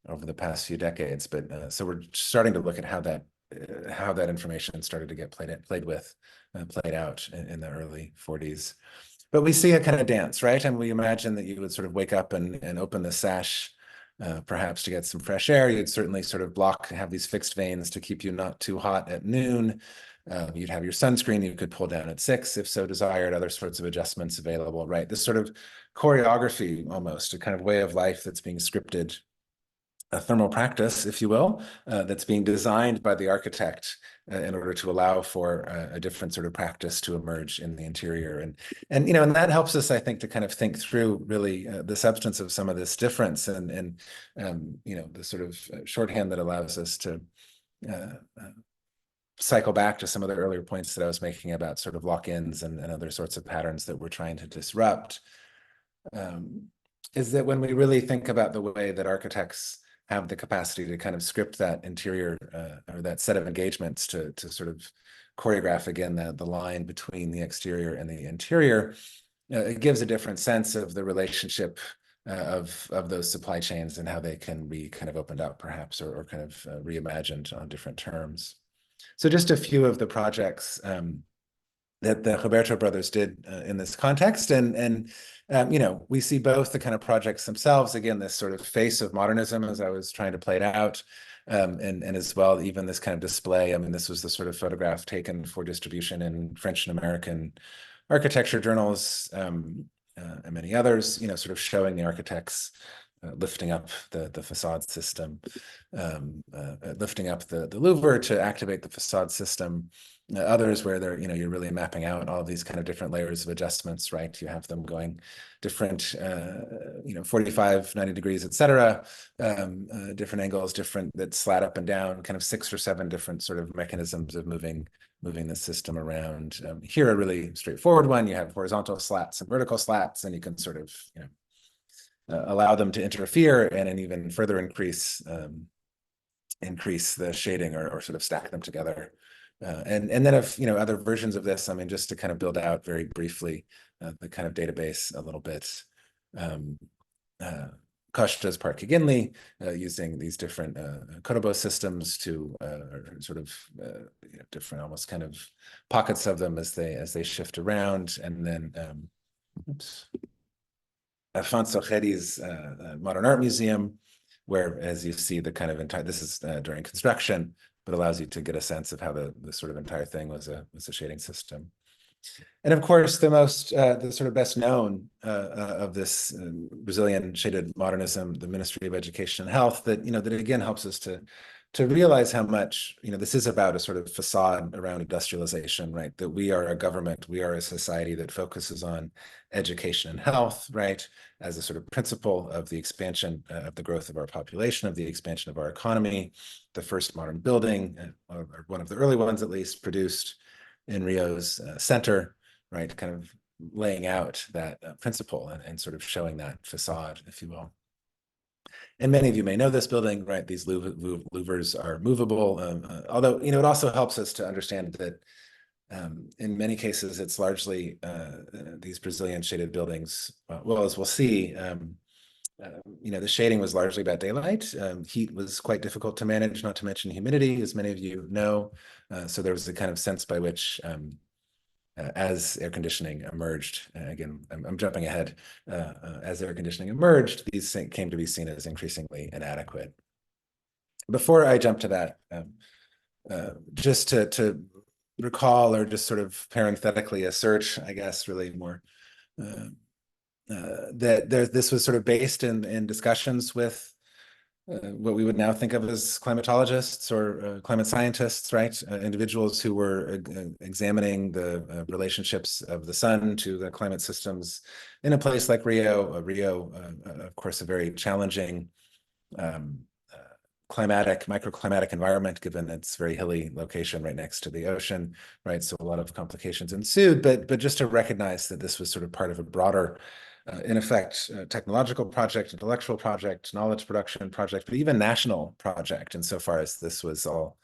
over the past few decades. But so we're starting to look at how that information started to get played out in the early 40s. But we see a kind of dance, right? And we imagine that you would sort of wake up and open the sash, perhaps to get some fresh air. You'd certainly sort of have these fixed vanes to keep you not too hot at noon. You'd have your sunscreen you could pull down at 6 if so desired, other sorts of adjustments available, right? This sort of choreography almost, a kind of way of life that's being scripted, a thermal practice, if you will, that's being designed by the architect in order to allow for a different sort of practice to emerge in the interior. And that helps us, I think, to kind of think through really the substance of some of this difference and the sort of shorthand that allows us to cycle back to some of the earlier points that I was making about sort of lock-ins and other sorts of patterns that we're trying to disrupt, is that when we really think about the way that architects have the capacity to kind of script that interior or that set of engagements to sort of choreograph again the line between the exterior and the interior, it gives a different sense of the relationship of those supply chains and how they can be kind of opened up perhaps or kind of reimagined on different terms. So just a few of the projects that the Roberto brothers did in this context. And we see both the kind of projects themselves, again, this sort of face of modernism as I was trying to play it out, and as well, even this kind of display. I mean, this was the sort of photograph taken for distribution in French and American architecture journals and many others, sort of showing the architects lifting up the facade system, lifting up the louver to activate the facade system. Others where they're, you're really mapping out all these kind of different layers of adjustments, right? You have them going different, 45, 90 degrees, et cetera, different angles, different that slat up and down, kind of 6 or 7 different sort of mechanisms of moving the system around. Here, a really straightforward one, you have horizontal slats and vertical slats, and you can sort of, allow them to interfere and then even further increase the shading or sort of stack them together. And then if, other versions of this, I mean, just to kind of build out very briefly the kind of database a little bit. Costa's Park Higinley, using these different Kotobo systems to sort of different almost kind of pockets of them as they shift around. And then, Afonso Geri's Modern Art Museum, where, as you see, the kind of entire, this is during construction, but allows you to get a sense of how the sort of entire thing was a shading system. And of course, the sort of best known of this Brazilian shaded modernism, the Ministry of Education and Health, that that again helps us to realize how much this is about a sort of facade around industrialization, right? That we are a government, we are a society that focuses on education and health, right, as a sort of principle of the expansion of the growth of our population, of the expansion of our economy. The first modern building, or one of the early ones at least, produced in Rio's center, right, kind of laying out that principle and sort of showing that facade, if you will. And many of you may know this building, right? These louvers are movable, although, it also helps us to understand that in many cases, it's largely these Brazilian shaded buildings, well, as we'll see, the shading was largely about daylight. Heat was quite difficult to manage, not to mention humidity, as many of you know. So there was a kind of sense by which as air conditioning emerged, again, I'm jumping ahead, as air conditioning emerged, these came to be seen as increasingly inadequate. Before I jump to that, just to recall or just sort of parenthetically assert, I guess, really more that this was sort of based in discussions with what we would now think of as climatologists or climate scientists, right? Individuals who were examining the relationships of the sun to the climate systems in a place like Rio. Rio, of course, a very challenging microclimatic environment, given its very hilly location right next to the ocean, right? So a lot of complications ensued, but just to recognize that this was sort of part of a broader, in effect, technological project, intellectual project, knowledge production project, but even national project, insofar as this was all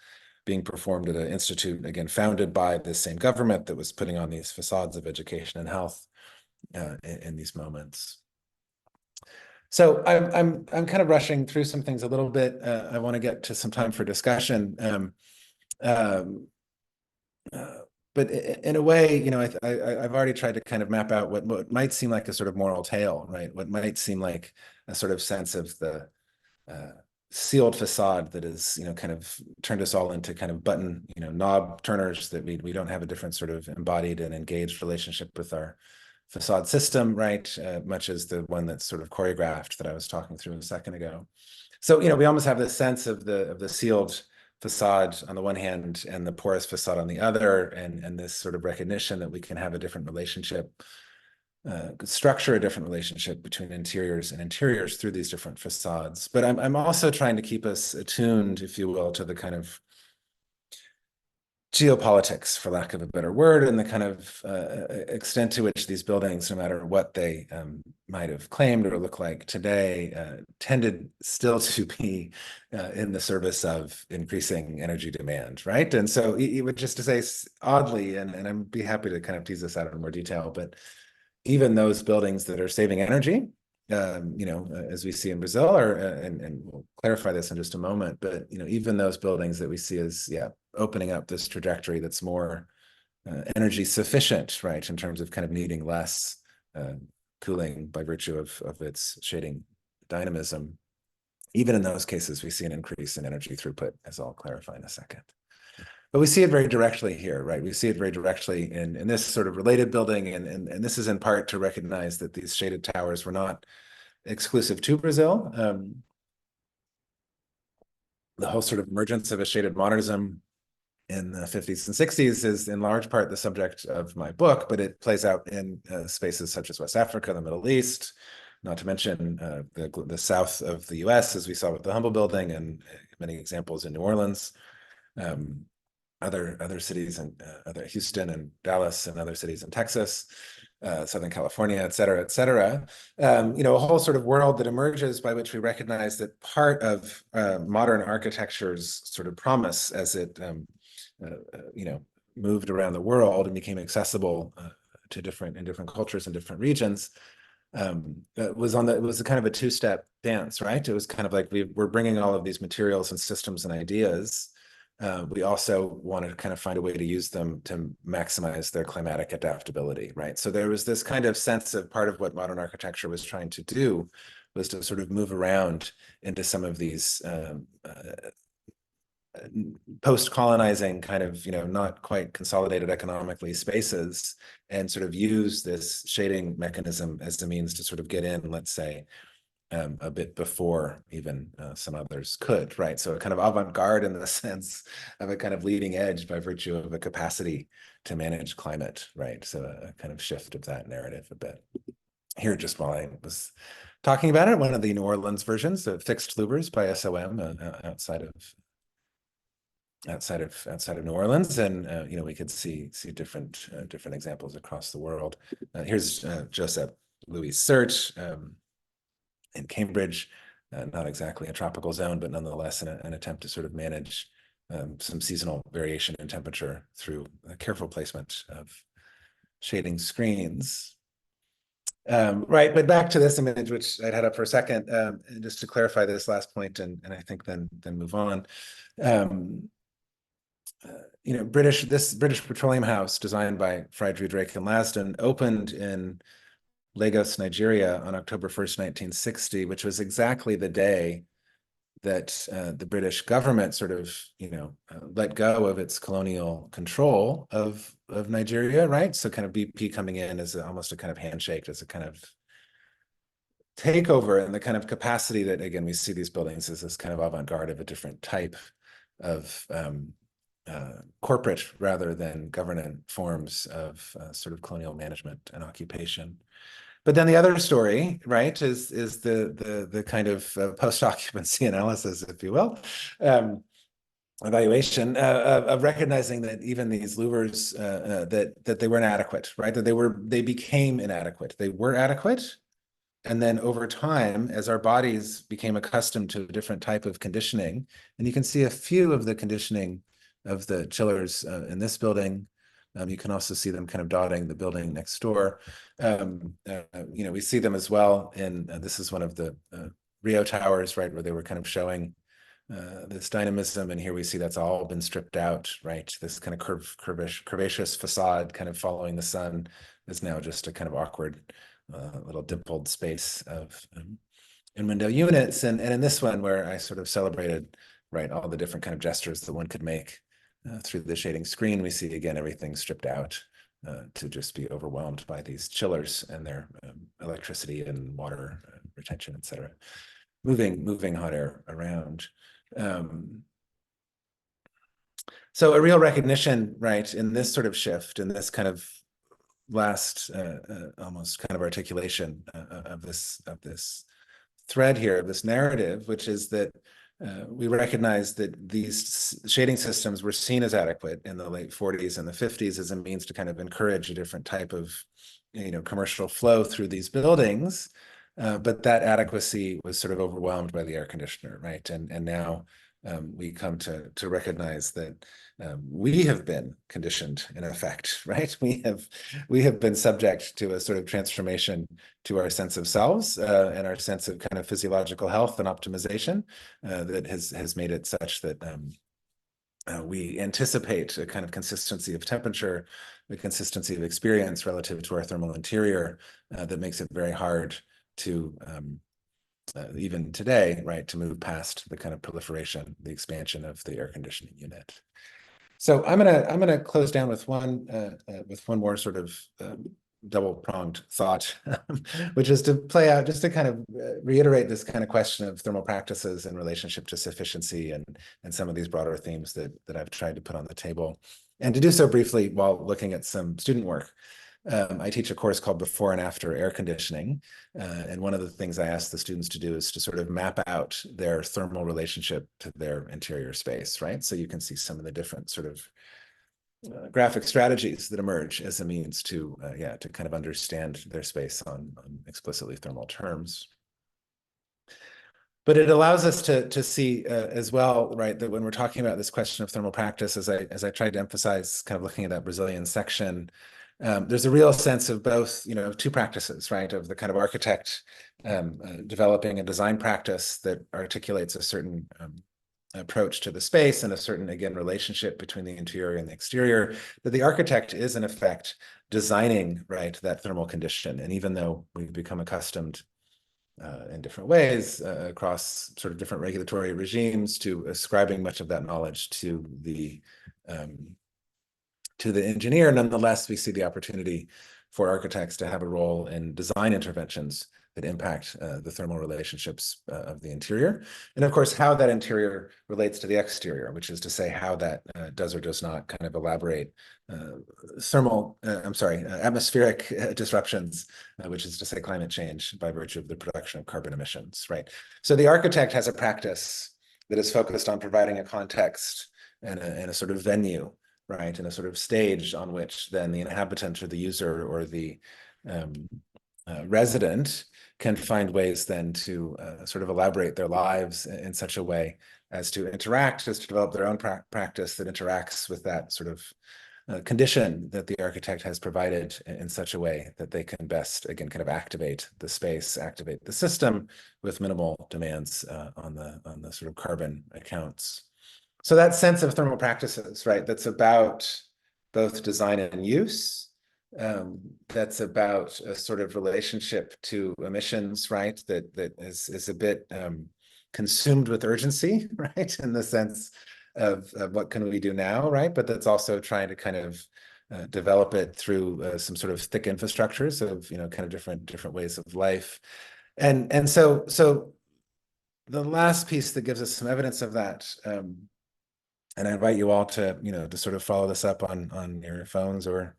being performed at an institute, again, founded by the same government that was putting on these facades of education and health in these moments. So I'm kind of rushing through some things a little bit. I want to get to some time for discussion. But in a way, you know, I've already tried to kind of map out what might seem like a sort of moral tale, right? What might seem like a sort of sense of the sealed facade that is, you know, kind of turned us all into kind of button, you know, knob turners, that we don't have a different sort of embodied and engaged relationship with our facade system, right? Much as the one that's sort of choreographed that I was talking through a second ago. So, you know, we almost have this sense of the sealed facade on the one hand and the porous facade on the other, and this sort of recognition that we can have a different relationship, structure a different relationship between interiors and interiors through these different facades. But I'm also trying to keep us attuned, if you will, to the kind of geopolitics, for lack of a better word, and the kind of extent to which these buildings, no matter what they might have claimed or look like today, tended still to be in the service of increasing energy demand, right? And so it would, just to say oddly, and I'd be happy to kind of tease this out in more detail, but even those buildings that are saving energy, you know, as we see in Brazil, or and we'll clarify this in just a moment, but you know, even those buildings that we see as opening up this trajectory that's more energy sufficient, right, in terms of kind of needing less cooling by virtue of its shading dynamism. Even in those cases, we see an increase in energy throughput, as I'll clarify in a second. But we see it very directly here, right? We see it very directly in this sort of related building, and this is in part to recognize that these shaded towers were not exclusive to Brazil. The whole sort of emergence of a shaded modernism in the 50s and 60s is in large part the subject of my book, but it plays out in spaces such as West Africa, the Middle East, not to mention the south of the US, as we saw with the Humble Building, and many examples in New Orleans. Other cities, and other Houston and Dallas, and other cities in Texas, Southern California, et cetera, et cetera. You know, a whole sort of world that emerges by which we recognize that part of modern architecture's sort of promise, as it you know, moved around the world and became accessible to different cultures and different regions, it was a kind of a two-step dance, right? It was kind of like we're bringing all of these materials and systems and ideas. We also wanted to kind of find a way to use them to maximize their climatic adaptability, right? So there was this kind of sense of part of what modern architecture was trying to do was to sort of move around into some of these post-colonizing kind of, you know, not quite consolidated economically spaces, and sort of use this shading mechanism as a means to sort of get in, let's say, a bit before even some others could, right? So a kind of avant-garde in the sense of a kind of leading edge by virtue of a capacity to manage climate, right? So a kind of shift of that narrative a bit. Here, just while I was talking about it, one of the New Orleans versions of Fixed Louvers by SOM outside of New Orleans, and you know, we could see different examples across the world. Here's Joseph Louis Sert in Cambridge, not exactly a tropical zone, but nonetheless an attempt to sort of manage some seasonal variation in temperature through a careful placement of shading screens. Right, but back to this image, which I'd had up for a second, and just to clarify this last point, and I think then move on. You know, this British Petroleum House, designed by Friedrich Drake and Lasdon, opened in Lagos, Nigeria on October 1st, 1960, which was exactly the day that the British government sort of, let go of its colonial control of Nigeria, right? So kind of BP coming in as almost a kind of handshake, as a kind of takeover, and the kind of capacity that, again, we see these buildings as this kind of avant-garde of a different type of corporate rather than government forms of sort of colonial management and occupation. But then the other story, right, is the kind of post-occupancy analysis, if you will, evaluation of recognizing that even these louvers that they weren't adequate, right? That they became inadequate. They were adequate, and then over time, as our bodies became accustomed to a different type of conditioning, and you can see a few of the conditioning of the chillers in this building. You can also see them kind of dotting the building next door. We see them as well in, this is one of the Rio towers, right, where they were kind of showing this dynamism, and here we see that's all been stripped out, right? This kind of curvaceous facade kind of following the sun is now just a kind of awkward little dimpled space of in-window units. And in this one, where I sort of celebrated, right, all the different kind of gestures that one could make through the shading screen, we see again everything stripped out to just be overwhelmed by these chillers and their electricity and water retention, et cetera, moving hot air around. So a real recognition, right, in this sort of shift, in this kind of last almost kind of articulation of this thread here, of this narrative, which is that we recognize that these shading systems were seen as adequate in the late 40s and the 50s as a means to kind of encourage a different type of commercial flow through these buildings. But that adequacy was sort of overwhelmed by the air conditioner, right? And now we come to recognize that we have been conditioned, in effect, right? We have been subject to a sort of transformation to our sense of selves and our sense of kind of physiological health and optimization that has made it such that we anticipate a kind of consistency of temperature, a consistency of experience relative to our thermal interior that makes it very hard to even today, right, to move past the kind of proliferation, the expansion of the air conditioning unit. So I'm gonna close down with one more sort of double-pronged thought, which is to play out, just to kind of reiterate this kind of question of thermal practices in relationship to sufficiency and some of these broader themes that I've tried to put on the table, and to do so briefly while looking at some student work. I teach a course called Before and After Air Conditioning. And one of the things I ask the students to do is to sort of map out their thermal relationship to their interior space, right? So you can see some of the different sort of graphic strategies that emerge as a means to, to kind of understand their space on explicitly thermal terms. But it allows us to see as well, right, that when we're talking about this question of thermal practice, as I tried to emphasize, kind of looking at that Brazilian section, there's a real sense of both, two practices, right, of the kind of architect developing a design practice that articulates a certain approach to the space and a certain, again, relationship between the interior and the exterior, that the architect is in effect designing, right, that thermal condition. And even though we've become accustomed in different ways across sort of different regulatory regimes to ascribing much of that knowledge to the engineer, nonetheless, we see the opportunity for architects to have a role in design interventions that impact the thermal relationships of the interior. And of course, how that interior relates to the exterior, which is to say how that does or does not kind of elaborate atmospheric disruptions, which is to say climate change by virtue of the production of carbon emissions, right? So the architect has a practice that is focused on providing a context and a sort of venue, right, and a sort of stage on which then the inhabitant or the user or the resident can find ways then to sort of elaborate their lives in such a way as to develop their own practice that interacts with that sort of condition that the architect has provided in such a way that they can best, again, kind of activate the space, activate the system with minimal demands on the sort of carbon accounts. So that sense of thermal practices, right, that's about both design and use, that's about a sort of relationship to emissions, right, that is a bit consumed with urgency, right? In the sense of what can we do now, right? But that's also trying to kind of develop it through some sort of thick infrastructures of, kind of different ways of life. And so the last piece that gives us some evidence of that, and I invite you all to, to sort of follow this up on your phones or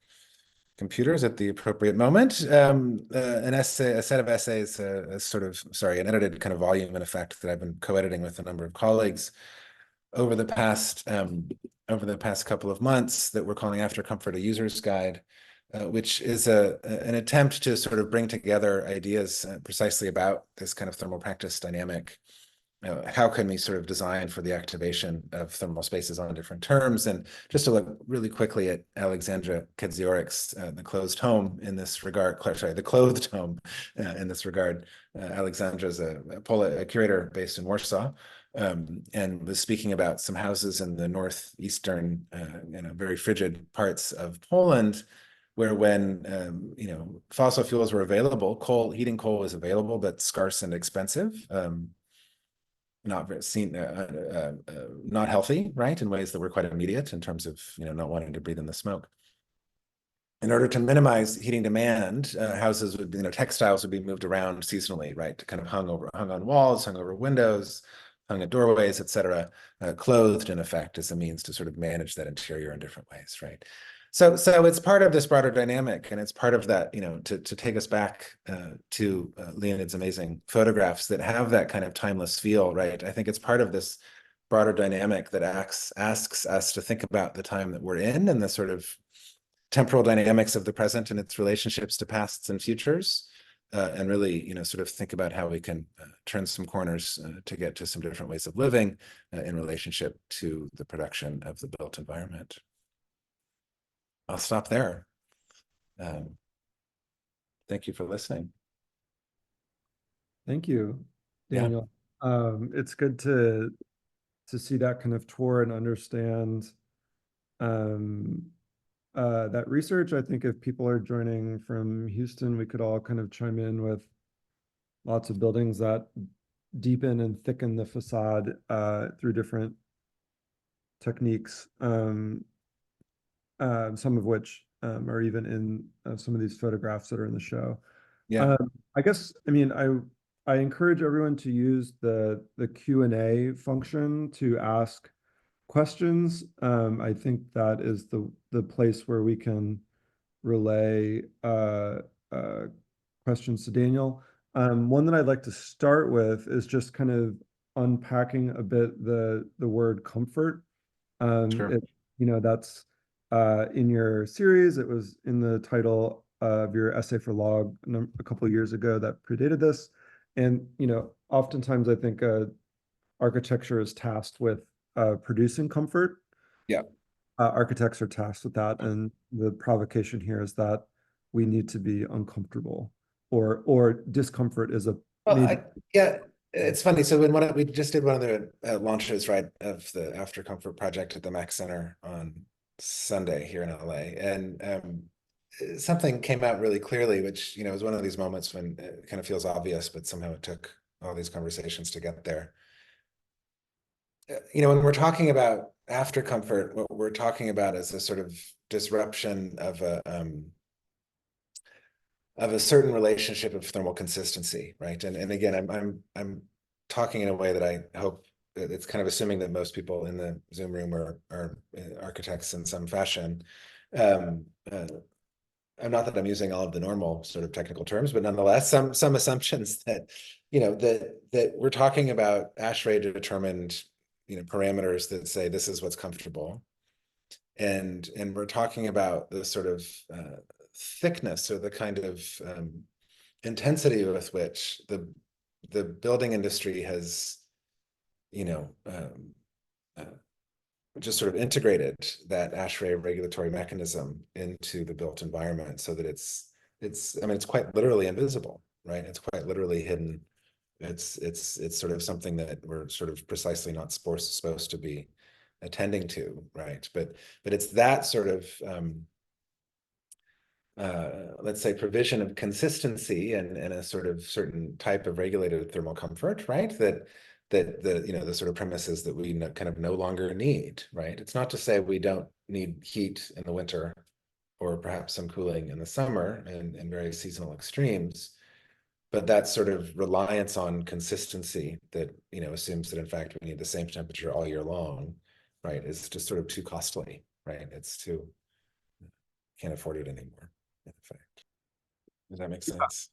computers at the appropriate moment. An essay, a set of essays, an edited kind of volume, in effect, that I've been co-editing with a number of colleagues over the past couple of months, that we're calling After Comfort, a User's Guide, which is an attempt to sort of bring together ideas precisely about this kind of thermal practice dynamic. How can we sort of design for the activation of thermal spaces on different terms? And just to look really quickly at Alexandra Kedziorik's The Closed Home in this regard, sorry, The Clothed Home in this regard. Alexandra's a curator based in Warsaw, and was speaking about some houses in the northeastern, very frigid parts of Poland, where when fossil fuels were available, heating coal was available, but scarce and expensive. Not healthy, right, in ways that were quite immediate in terms of not wanting to breathe in the smoke. In order to minimize heating demand, houses would, textiles would be moved around seasonally, right, to kind of hung on walls, hung over windows, hung at doorways, etc., clothed in effect as a means to sort of manage that interior in different ways, right? So it's part of this broader dynamic, and it's part of that, to take us back to Leonid's amazing photographs that have that kind of timeless feel, right? I think it's part of this broader dynamic that asks us to think about the time that we're in and the sort of temporal dynamics of the present and its relationships to pasts and futures, and really, sort of think about how we can turn some corners to get to some different ways of living in relationship to the production of the built environment. I'll stop there. Thank you for listening. Thank you, Yeah. Daniel. It's good to see that kind of tour and understand that research. I think if people are joining from Houston, we could all kind of chime in with lots of buildings that deepen and thicken the facade through different techniques, some of which are even in some of these photographs that are in the show. Yeah. I guess, I encourage everyone to use the Q&A function to ask questions. I think that is the place where we can relay questions to Daniel. One that I'd like to start with is just kind of unpacking a bit the word comfort. Sure. That's in your series. It was in the title of your essay for Log a couple of years ago that predated this. And, oftentimes I think architecture is tasked with producing comfort. Yeah. Architects are tasked with that. And the provocation here is that we need to be uncomfortable, or discomfort is a Well, yeah, it's funny. So we just did one of the launches, right, of the After Comfort project at the Max Center on Sunday here in LA, and something came out really clearly, which was one of these moments when it kind of feels obvious, but somehow it took all these conversations to get there. When we're talking about after comfort, what we're talking about is a sort of disruption of a certain relationship of thermal consistency, right? And again, I'm talking in a way that I hope it's kind of assuming that most people in the Zoom room are architects in some fashion. I'm not that I'm using all of the normal sort of technical terms, but nonetheless, some assumptions that that we're talking about ASHRAE determined parameters that say this is what's comfortable, and we're talking about the sort of thickness or the kind of intensity with which the building industry has just sort of integrated that ASHRAE regulatory mechanism into the built environment, so that it's quite literally invisible, right? It's quite literally hidden. It's sort of something that we're sort of precisely not supposed to be attending to, right? But it's that sort of let's say provision of consistency and a sort of certain type of regulated thermal comfort, right? that the sort of premises that we kind of no longer need, right? It's not to say we don't need heat in the winter or perhaps some cooling in the summer and very seasonal extremes, but that sort of reliance on consistency that assumes that in fact we need the same temperature all year long, right, is just sort of too costly, right? It's too, can't afford it anymore, in fact. Does that make sense?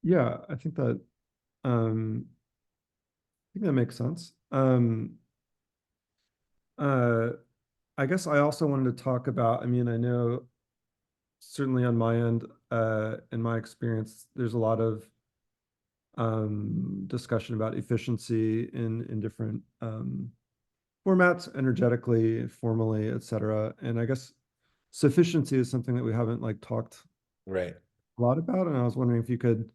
Yeah, I think that makes sense. Uh, I guess I also wanted to talk about, I mean, I know certainly on my end, in my experience, there's a lot of discussion about efficiency in different formats, energetically, formally, et cetera. And I guess sufficiency is something that we haven't like talked Right. a lot about. And I was wondering if you could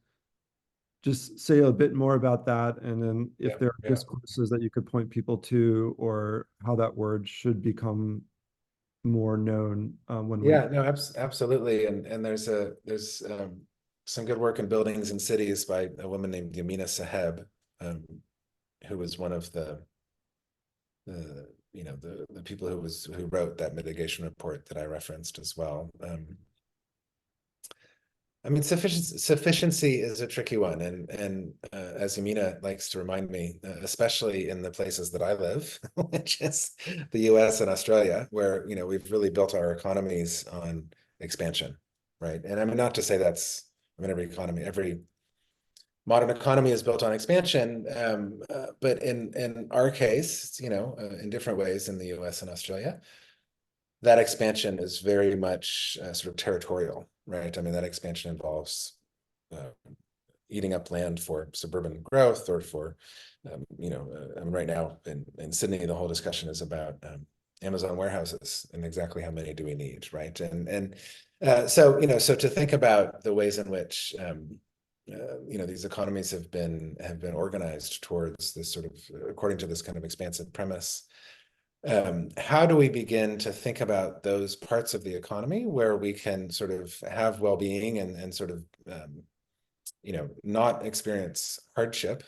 just say a bit more about that, and then if Yeah. there are Yeah. discourses that you could point people to, or how that word should become more known when we. Yeah, no, absolutely. And there's some good work in buildings and cities by a woman named Yamina Saheb, um, who was one of the people who wrote that mitigation report that I referenced as well. I mean, sufficiency is a tricky one, and as Yamina likes to remind me, especially in the places that I live, which is the U.S. and Australia, where we've really built our economies on expansion, right? And I mean, not to say every modern economy is built on expansion, but in our case, in different ways in the U.S. and Australia, that expansion is very much sort of territorial, right? I mean, that expansion involves eating up land for suburban growth or for, I mean, right now in Sydney, the whole discussion is about Amazon warehouses and exactly how many do we need, right? So to think about the ways in which these economies have been organized towards this sort of, according to this kind of expansive premise. How do we begin to think about those parts of the economy where we can sort of have well-being and sort of, not experience hardship,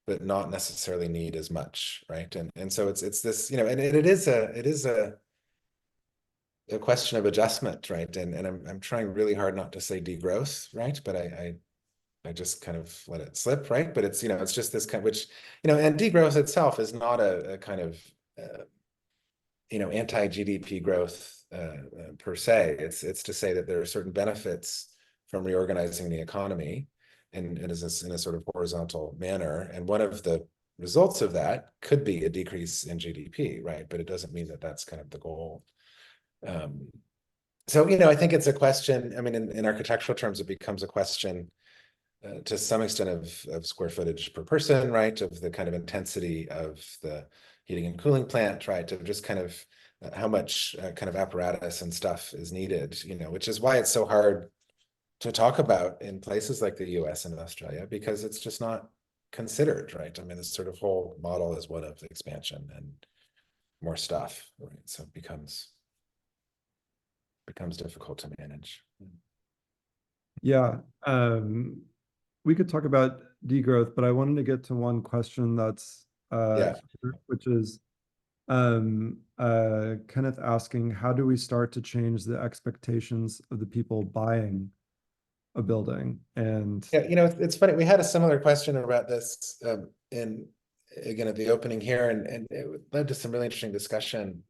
but not necessarily need as much, right? And so it's this, and it is a question of adjustment, right? And I'm trying really hard not to say degrowth, right? But I just kind of let it slip, right? But it's, it's just this kind, which, and degrowth itself is not a kind of anti-GDP growth per se. It's to say that there are certain benefits from reorganizing the economy and is in a sort of horizontal manner. And one of the results of that could be a decrease in GDP, right? But it doesn't mean that that's kind of the goal. So, I think it's a question. I mean, in architectural terms, it becomes a question to some extent of square footage per person, right? Of the kind of intensity of the heating and cooling plant, right? Of just kind of how much kind of apparatus and stuff is needed, which is why it's so hard to talk about in places like the US and Australia, because it's just not considered, right? I mean, this sort of whole model is one of expansion and more stuff, right? So it becomes difficult to manage. Yeah, we could talk about degrowth, but I wanted to get to one question that's Yeah. here, which is Kenneth asking, how do we start to change the expectations of the people buying a building? And Yeah, it's funny. We had a similar question about this in again at the opening here, and it led to some really interesting discussion.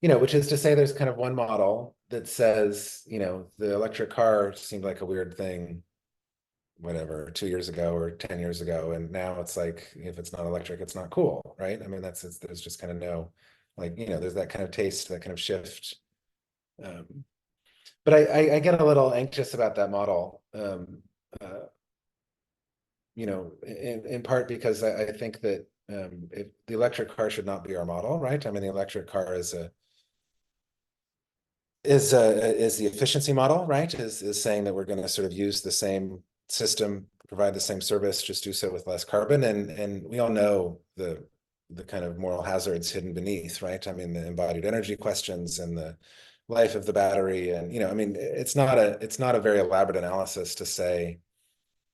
Which is to say there's kind of one model that says, the electric car seemed like a weird thing, whatever, 2 years ago or 10 years ago. And now it's like, if it's not electric, it's not cool, right? I mean, there's just kind of no, like, there's that kind of taste, that kind of shift. But I get a little anxious about that model, in part because I think that if the electric car should not be our model, right? I mean, the electric car is the efficiency model, right? Is saying that we're going to sort of use the same system, provide the same service, just do so with less carbon. And we all know the kind of moral hazards hidden beneath, right? I mean, the embodied energy questions and the life of the battery. And, I mean, it's not a very elaborate analysis to say,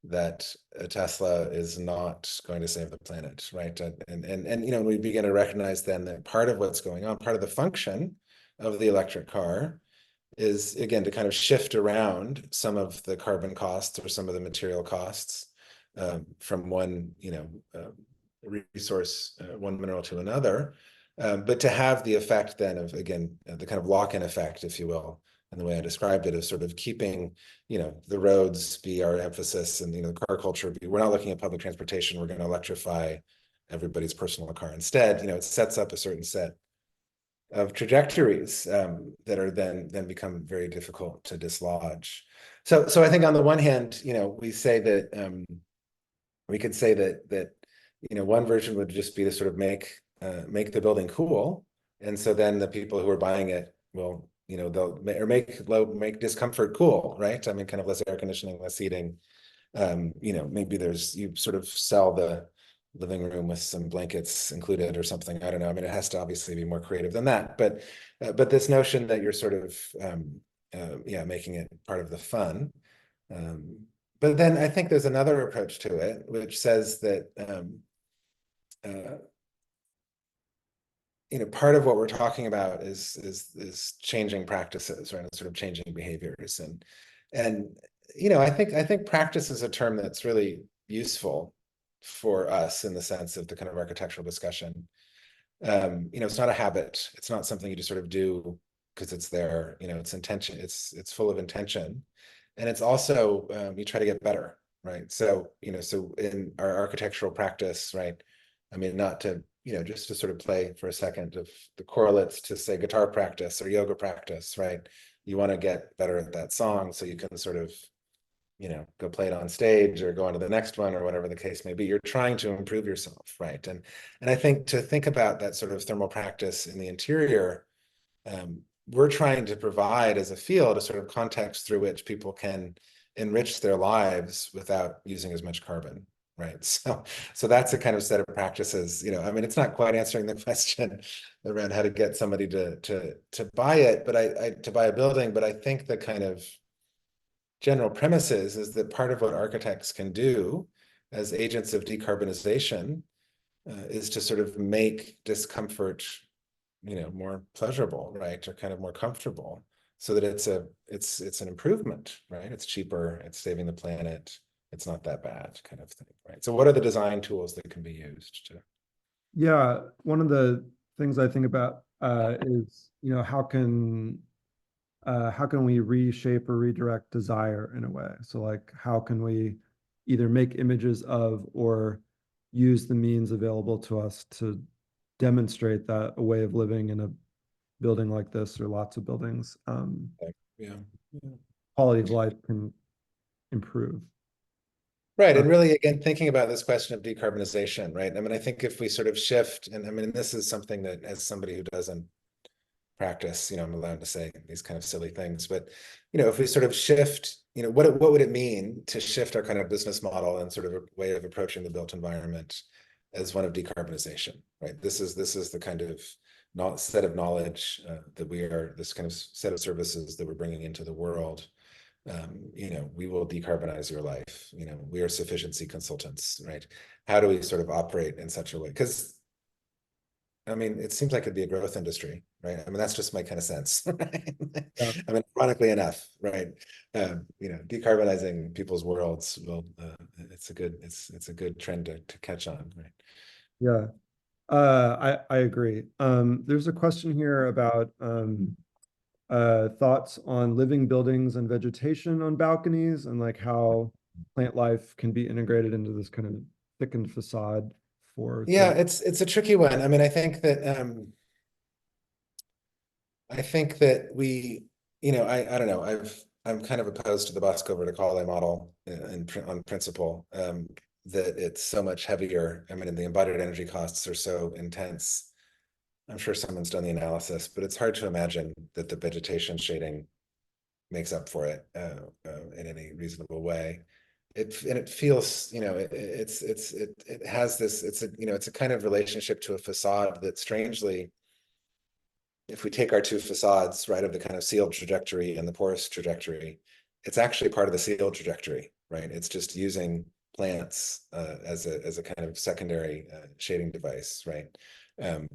that a Tesla is not going to save the planet, right? And you know, we begin to recognize then that part of what's going on, part of the function of the electric car is, again, to kind of shift around some of the carbon costs or some of the material costs from one, you know, resource, one mineral to another, but to have the effect then of, again, the kind of lock-in effect, if you will, and the way I described it, is sort of keeping, you know, the roads be our emphasis, and, you know, the car culture be, we're not looking at public transportation, we're going to electrify everybody's personal car instead. You know, it sets up a certain set of trajectories that are then become very difficult to dislodge. So I think on the one hand, you know, we say that we could say that you know, one version would just be to sort of make the building cool, and so then the people who are buying it will, you know, they'll make discomfort cool, right? I mean, kind of less air conditioning, less heating. You know, maybe you sort of sell the living room with some blankets included or something. I don't know. I mean, it has to obviously be more creative than that, but this notion that you're sort of yeah, making it part of the fun. But then I think there's another approach to it, which says that you know, part of what we're talking about is changing practices, right? And sort of changing behaviors, and you know, I think practice is a term that's really useful for us in the sense of the kind of architectural discussion. You know, it's not a habit. It's not something you just sort of do because it's there. You know, it's intention. It's full of intention, and it's also you try to get better, right? So, you know, so in our architectural practice, right? I mean, not to, you know, just to sort of play for a second of the correlates to, say, guitar practice or yoga practice, right? You want to get better at that song so you can sort of, you know, go play it on stage or go on to the next one or whatever the case may be. You're trying to improve yourself, right? And I think to think about that sort of thermal practice in the interior, we're trying to provide as a field a sort of context through which people can enrich their lives without using as much carbon, right? So that's a kind of set of practices. You know, I mean, it's not quite answering the question around how to get somebody to buy it, but to buy a building. But I think the kind of general premises is that part of what architects can do as agents of decarbonization is to sort of make discomfort, you know, more pleasurable, right, or kind of more comfortable, so that it's an improvement, right? It's cheaper, it's saving the planet, it's not that bad, kind of thing, right? So what are the design tools that can be used to? Yeah, one of the things I think about is, you know, how can we reshape or redirect desire in a way? So like, how can we either make images of or use the means available to us to demonstrate that a way of living in a building like this or lots of buildings, Yeah, yeah. quality of life can improve. Right. Uh, And really, again, thinking about this question of decarbonization, right? I mean, I think if we sort of shift, and I mean, this is something that, as somebody who doesn't practice, you know, I'm allowed to say these kind of silly things, but, you know, if we sort of shift, you know, what would it mean to shift our kind of business model and sort of a way of approaching the built environment as one of decarbonization, right? This is the kind of set of knowledge that we are, this kind of set of services that we're bringing into the world. You know, we will decarbonize your life. You know, we are sufficiency consultants, right? How do we sort of operate in such a way? Because I mean, it seems like it'd be a growth industry, right? I mean, that's just my kind of sense, right? yeah, I mean, ironically enough, right? You know, decarbonizing people's worlds will, it's a good trend to catch on, right? yeah. I agree. There's a question here about thoughts on living buildings and vegetation on balconies and like how plant life can be integrated into this kind of thickened facade for Yeah, it's a tricky one. I mean, I think that we, you know, I don't know. I'm kind of opposed to the Bosco Verticale model on principle, that it's so much heavier. I mean, the embodied energy costs are so intense. I'm sure someone's done the analysis, but it's hard to imagine that the vegetation shading makes up for it in any reasonable way. It feels, you know, it has this, you know, it's a kind of relationship to a facade that strangely, if we take our two facades, right, of the kind of sealed trajectory and the porous trajectory, it's actually part of the sealed trajectory, right? It's just using plants as a kind of secondary shading device, right?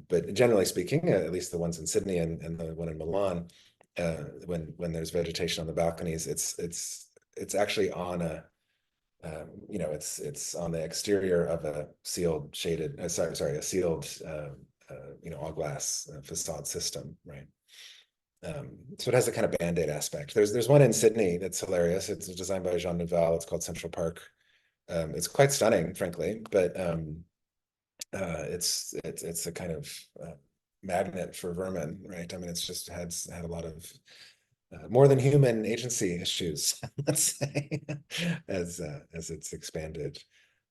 But generally speaking, at least the ones in Sydney and the one in Milan, when there's vegetation on the balconies, it's actually on a you know, it's on the exterior of a sealed shaded a sealed you know, all glass facade system, right? So it has a kind of Band-Aid aspect. There's one in Sydney that's hilarious. It's designed by Jean Nouvel. It's called Central Park. It's quite stunning, frankly, but it's a kind of magnet for vermin, right? I mean, it's just had a lot of more than human agency issues, let's say, as it's expanded.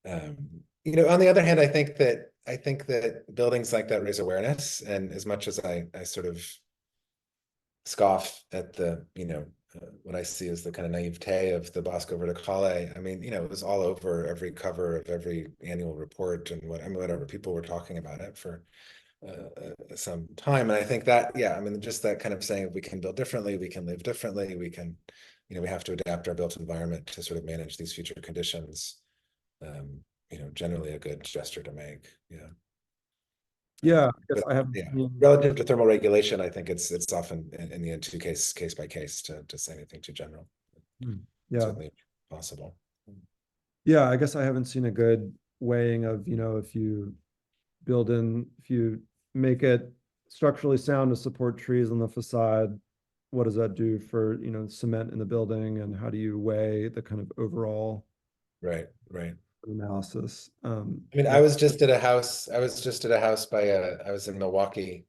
You know, on the other hand, I think that buildings like that raise awareness, and as much as I sort of scoff at the, you know, what I see as the kind of naivete of the Bosco Verticale. I mean, you know, it was all over every cover of every annual report and whatever, people were talking about it for some time. And I think that, yeah, I mean, just that kind of saying we can build differently, we can live differently, we can, you know, we have to adapt our built environment to sort of manage these future conditions. You know, generally a good gesture to make. Yeah. Yeah, I guess But I haven't yeah, seen. relative to thermal regulation, I think it's often in the end case by case to say anything too general. Yeah. Certainly possible. Yeah, I guess I haven't seen a good weighing of, if you make it structurally sound to support trees on the facade, what does that do for, cement in the building, and how do you weigh the kind of overall Right, right. analysis? I mean, Yeah. I was just at a house by I was in Milwaukee,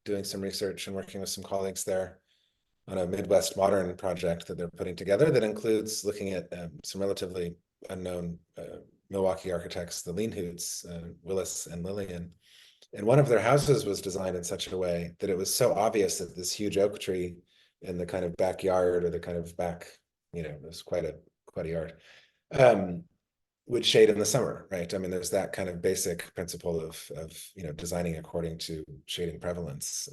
doing some research and working with some colleagues there on a Midwest Modern project that they're putting together that includes looking at some relatively unknown Milwaukee architects, the Leanhoots, Willis and Lillian. And one of their houses was designed in such a way that it was so obvious that this huge oak tree in the kind of backyard, or the kind of back, you know, it was quite a yard, would shade in the summer, right? I mean, there's that kind of basic principle of you know, designing according to shading prevalence,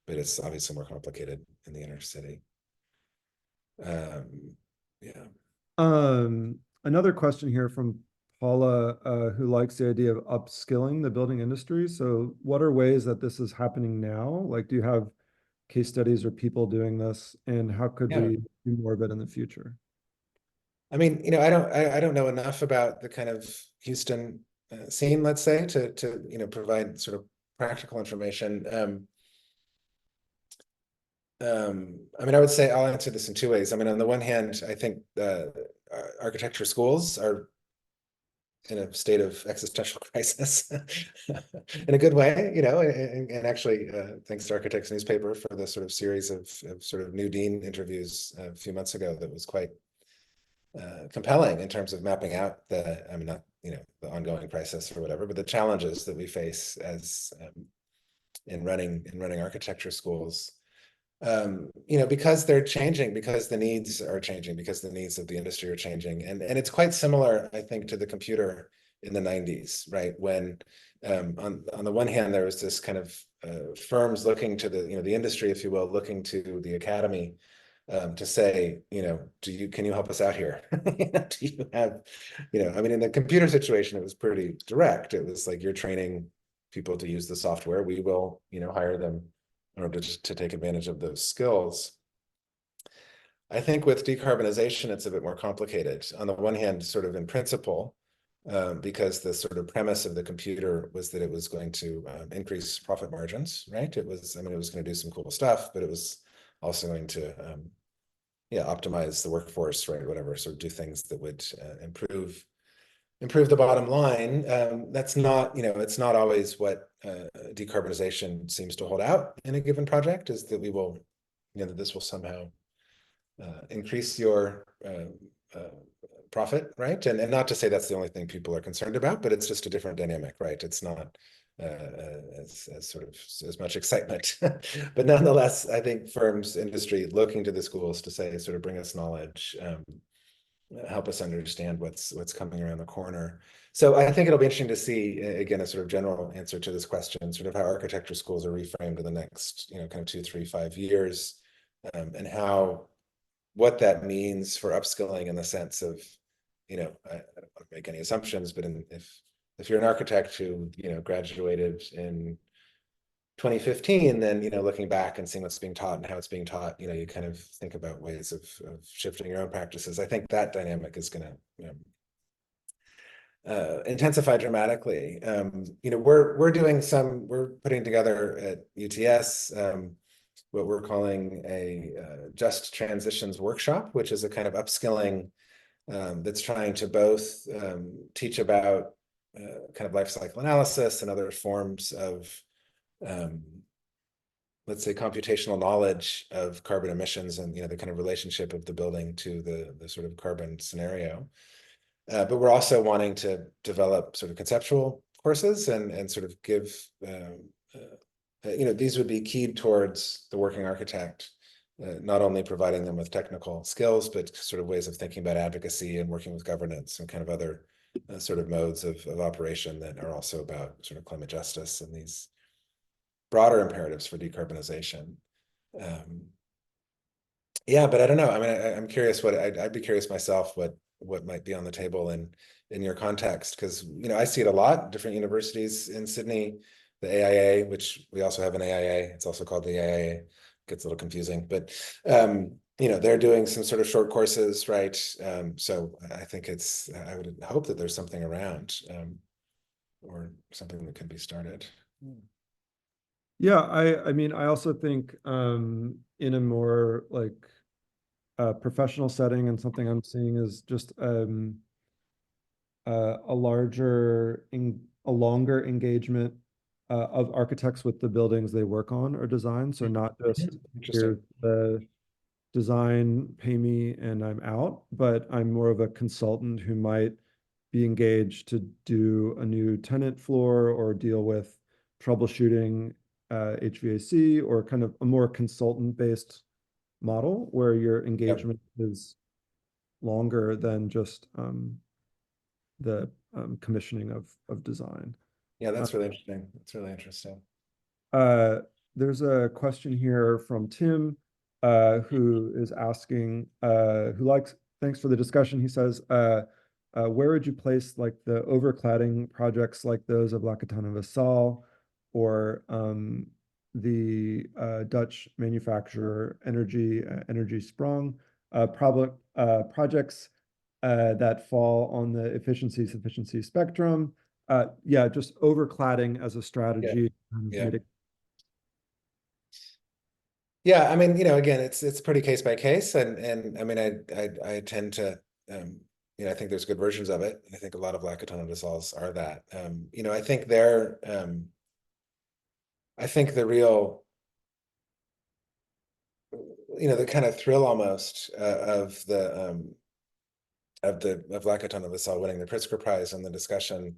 but it's obviously more complicated in the inner city. Yeah. Another question here from Paula, who likes the idea of upskilling the building industry. So what are ways that this is happening now? Like, do you have case studies or people doing this, and how could Yeah. we do more of it in the future? I mean, you know, I don't know enough about the kind of Houston scene, let's say, to you know, provide sort of practical information. I mean, I would say I'll answer this in two ways. I mean, on the one hand, I think architecture schools are in a state of existential crisis in a good way, you know, and actually, thanks to Architects Newspaper for the sort of series of sort of new dean interviews a few months ago that was quite compelling in terms of mapping out I mean, not, you know, the ongoing crisis or whatever, but the challenges that we face as in running architecture schools. You know, because they're changing, because the needs are changing, because the needs of the industry are changing. And it's quite similar, I think, to the computer in the 90s, right? When on the one hand, there was this kind of firms looking to the, you know, the industry, if you will, looking to the academy to say, you know, can you help us out here? Do you have, you know, I mean, in the computer situation, it was pretty direct. It was like, you're training people to use the software. We will, you know, hire them in order to take advantage of those skills. I think with decarbonization, it's a bit more complicated. On the one hand, sort of in principle, because the sort of premise of the computer was that it was going to increase profit margins, right? It was, I mean, it was going to do some cool stuff, but it was also going to, yeah, optimize the workforce, right? Whatever, sort of do things that would improve the bottom line. That's not, you know, it's not always what decarbonization seems to hold out in a given project, is that we will, you know, that this will somehow increase your profit, right? And not to say that's the only thing people are concerned about, but it's just a different dynamic, right? It's not as sort of as much excitement, but nonetheless, I think firms, industry looking to the schools to say, sort of bring us knowledge, help us understand what's coming around the corner. So I think it'll be interesting to see, again, a sort of general answer to this question, sort of how architecture schools are reframed in the next, you know, kind of 2, 3, 5 years, and how what that means for upskilling in the sense of, I don't want to make any assumptions, but if you're an architect who, graduated in 2015, then, looking back and seeing what's being taught and how it's being taught, you kind of think about ways of shifting your own practices. I think that dynamic is going to intensify dramatically. We're putting together at UTS what we're calling a just transitions workshop, which is a kind of upskilling that's trying to both teach about kind of life cycle analysis and other forms of, let's say, computational knowledge of carbon emissions and the kind of relationship of the building to the sort of carbon scenario. But we're also wanting to develop sort of conceptual courses and sort of give, these would be keyed towards the working architect, not only providing them with technical skills, but sort of ways of thinking about advocacy and working with governance and kind of other sort of modes of operation that are also about sort of climate justice and these broader imperatives for decarbonization. Yeah, but I don't know. I mean, I'm curious I'd be curious myself what might be on the table in your context, because I see it a lot. Different universities in Sydney, the AIA, which we also have an AIA, it's also called the AIA, gets a little confusing, but they're doing some sort of short courses, right? So I think I would hope that there's something around, or something that could be started. Yeah, I mean, I also think in a more like professional setting, and something I'm seeing is just a longer engagement of architects with the buildings they work on or design. So not just here's Interesting. the design, pay me, and I'm out, but I'm more of a consultant who might be engaged to do a new tenant floor or deal with troubleshooting HVAC, or kind of a more consultant-based model where your engagement is longer than just the commissioning of design. Yeah, that's really interesting. That's really interesting. There's a question here from Tim, who is asking, thanks for the discussion. He says, where would you place like the overcladding projects like those of Lakatan and Vassal, or the Dutch manufacturer Energy Sprong, projects that fall on the sufficiency spectrum? Yeah, just overcladding as a strategy. Yeah. Yeah, I mean, again, it's pretty case by case, and I mean, I tend to, I think there's good versions of it. I think a lot of Lakatan and Vassals are that. I think I think the real, the kind of thrill almost of Lakatan and Vassal winning the Pritzker Prize and the discussion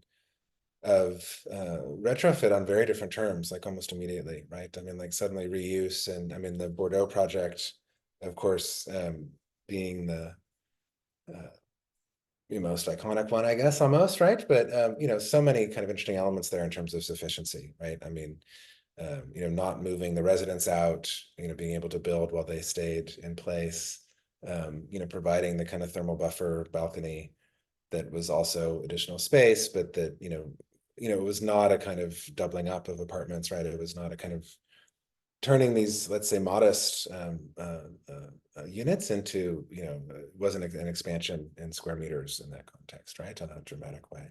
of retrofit on very different terms, like almost immediately, right? I mean, like suddenly reuse, and I mean, the Bordeaux project, of course, being the most iconic one, I guess, almost, right? But so many kind of interesting elements there in terms of sufficiency, right? I mean, not moving the residents out, being able to build while they stayed in place, providing the kind of thermal buffer balcony that was also additional space, but that, it was not a kind of doubling up of apartments, right? It was not a kind of turning these, let's say, modest units into, it wasn't an expansion in square meters in that context, right? In a dramatic way.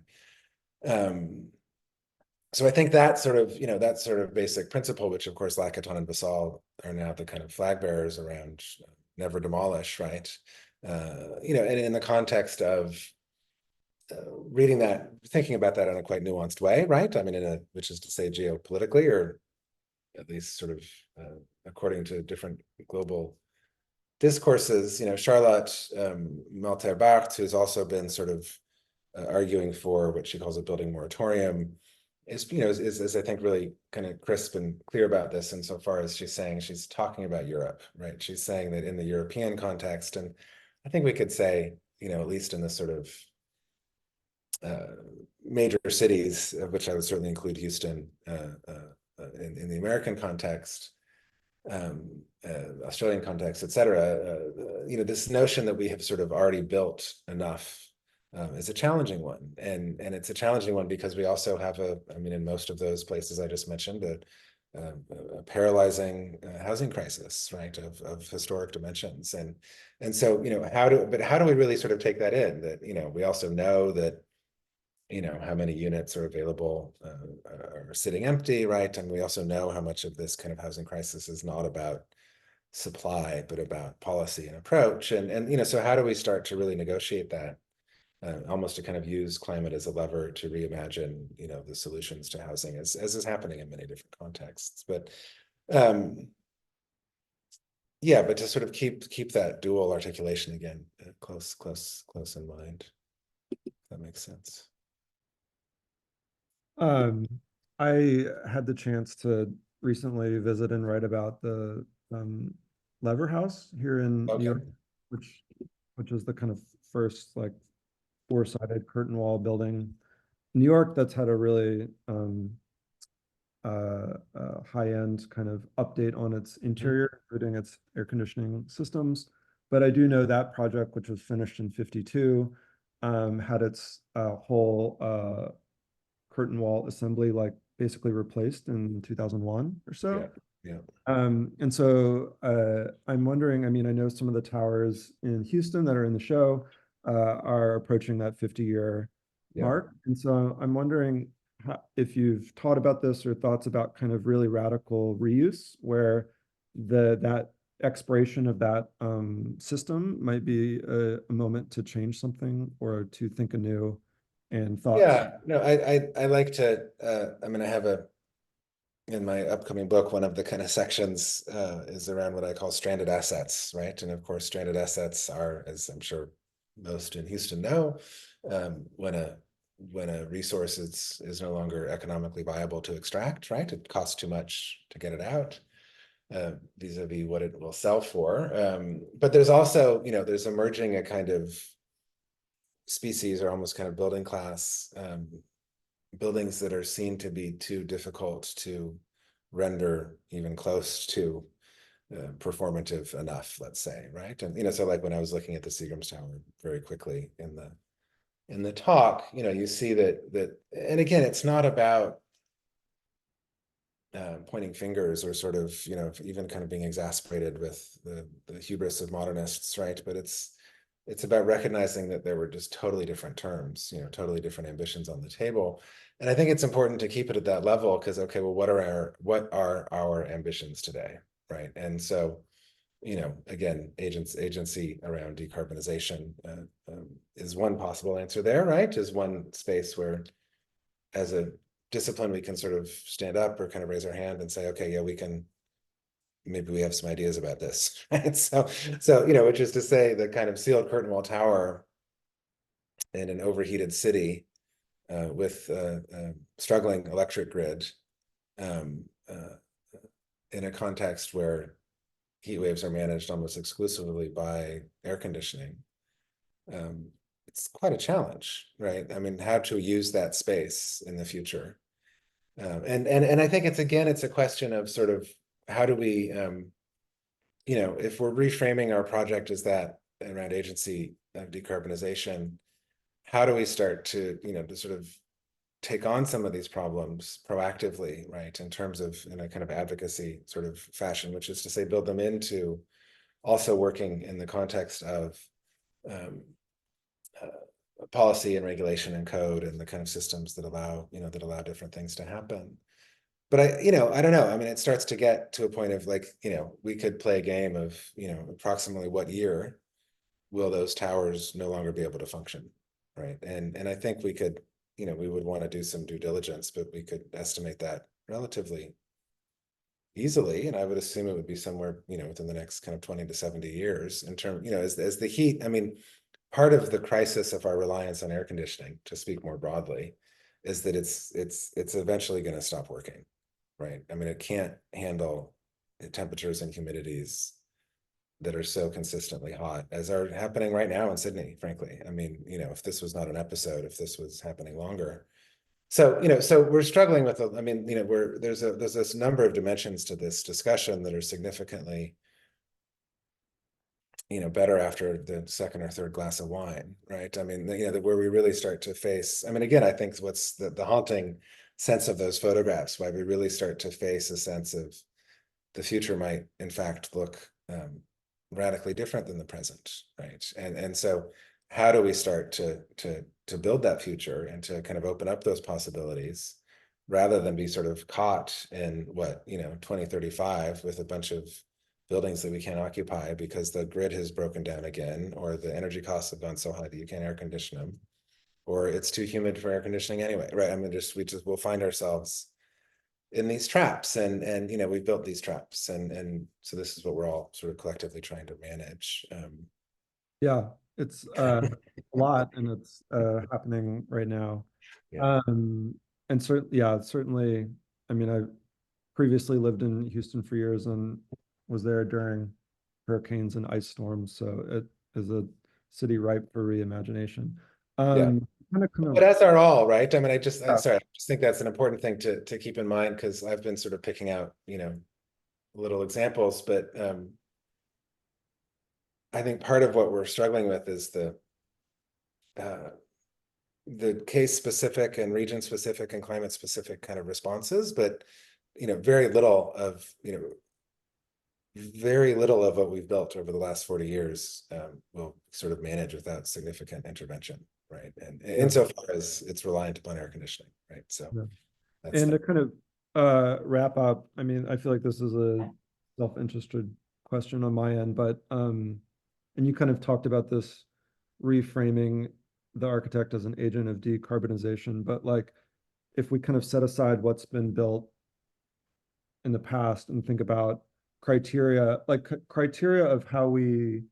So I think that sort of basic principle, which of course Lakatan and Vassal are now the kind of flag bearers around, never demolish, right? And in the context of reading that, thinking about that in a quite nuanced way, right? I mean, which is to say geopolitically, or at least sort of according to different global discourses. Charlotte Malter-Barth, who's also been sort of arguing for what she calls a building moratorium, is I think really kind of crisp and clear about this insofar as she's talking about Europe, right? She's saying that in the European context, and I think we could say, at least in this sort of major cities, of which I would certainly include Houston in the American context, Australian context, et cetera, this notion that we have sort of already built enough is a challenging one. And it's a challenging one because we also have in most of those places I just mentioned, a paralyzing housing crisis, right, of historic dimensions. And so, how do we really sort of take that in? That, we also know that, how many units are available are sitting empty, right? And we also know how much of this kind of housing crisis is not about supply, but about policy and approach. And so how do we start to really negotiate that? Almost to kind of use climate as a lever to reimagine, the solutions to housing, as is happening in many different contexts. But yeah, but to sort of keep that dual articulation again close in mind. If that makes sense. I had the chance to recently visit and write about the Lever House here in New Okay. York, which is the kind of first like four-sided curtain wall building in New York that's had a really high-end kind of update on its interior, including its air conditioning systems. But I do know that project, which was finished in 52, had its whole curtain wall assembly like basically replaced in 2001 or so. Yeah. And so I'm wondering, I mean, I know some of the towers in Houston that are in the show are approaching that 50-year mark. And so I'm wondering if you've taught about this or thoughts about kind of really radical reuse where that expiration of that system might be a moment to change something or to think anew and thoughts. Yeah, no, I like to, I have in my upcoming book, one of the kind of sections is around what I call stranded assets, right? And of course, stranded assets are, as I'm sure most in Houston know, when a resource is no longer economically viable to extract, right? It costs too much to get it out, vis-a-vis what it will sell for. But there's also, there's emerging a kind of species or almost kind of building class, buildings that are seen to be too difficult to render even close to performative enough, let's say, right? And so like when I was looking at the Seagram's Tower very quickly in the talk, you see that, and again, it's not about pointing fingers or sort of, even kind of being exasperated with the hubris of modernists, right? But it's about recognizing that there were just totally different terms, totally different ambitions on the table. And I think it's important to keep it at that level because, okay, well, what are our ambitions today, right? And so, again, agency around decarbonization is one possible answer there, right? Is one space where, as a discipline, we can sort of stand up or kind of raise our hand and say, okay, yeah, maybe we have some ideas about this, right? So, which is to say the kind of sealed curtain wall tower in an overheated city with a struggling electric grid in a context where heat waves are managed almost exclusively by air conditioning. It's quite a challenge, right? I mean, how to use that space in the future. And I think it's a question of sort of how do we, if we're reframing our project as that around agency of decarbonization, how do we start to, to sort of take on some of these problems proactively, right? In terms of, in a kind of advocacy sort of fashion, which is to say, build them into also working in the context of policy and regulation and code and the kind of systems that allow, different things to happen. But I don't know. I mean, it starts to get to a point of like, we could play a game of, approximately what year will those towers no longer be able to function, right? And I think we could, we would want to do some due diligence, but we could estimate that relatively easily. And I would assume it would be somewhere, within the next kind of 20 to 70 years in terms, as the heat, I mean, part of the crisis of our reliance on air conditioning, to speak more broadly, is that it's eventually going to stop working, right? I mean, it can't handle temperatures and humidities that are so consistently hot as are happening right now in Sydney, frankly. I mean, if this was not an episode, if this was happening longer, So, so we're struggling with, I mean, there's this number of dimensions to this discussion that are significantly, better after the second or third glass of wine, right? I mean, where we really start to face, I mean, again, I think what's the haunting sense of those photographs, why we really start to face a sense of the future might in fact look radically different than the present, right? And so how do we start to build that future and to kind of open up those possibilities rather than be sort of caught in what, 2035 with a bunch of buildings that we can't occupy because the grid has broken down again, or the energy costs have gone so high that you can't air condition them, or it's too humid for air conditioning anyway, right? I mean, we'll find ourselves in these traps, and we've built these traps, and so this is what we're all sort of collectively trying to manage. Yeah, it's a lot, and it's happening right now. Yeah, And certainly, I mean, I previously lived in Houston for years and was there during hurricanes and ice storms, so it is a city ripe for reimagination. yeah. Kind But of, as are all, right? I mean, I yeah, sorry, I just think that's an important thing to keep in mind, because I've been sort of picking out, little examples, but I think part of what we're struggling with is uh, the case specific and region specific and climate specific kind of responses, but very little of what we've built over the last 40 years will sort of manage without significant intervention, right? And yeah, insofar as it's reliant upon air conditioning, right? So yeah. that's And that. to kind of wrap up, I mean, I feel like this is a self-interested question on my end, but and you kind of talked about this reframing the architect as an agent of decarbonization, but like if we kind of set aside what's been built in the past and think about criteria, like criteria of how we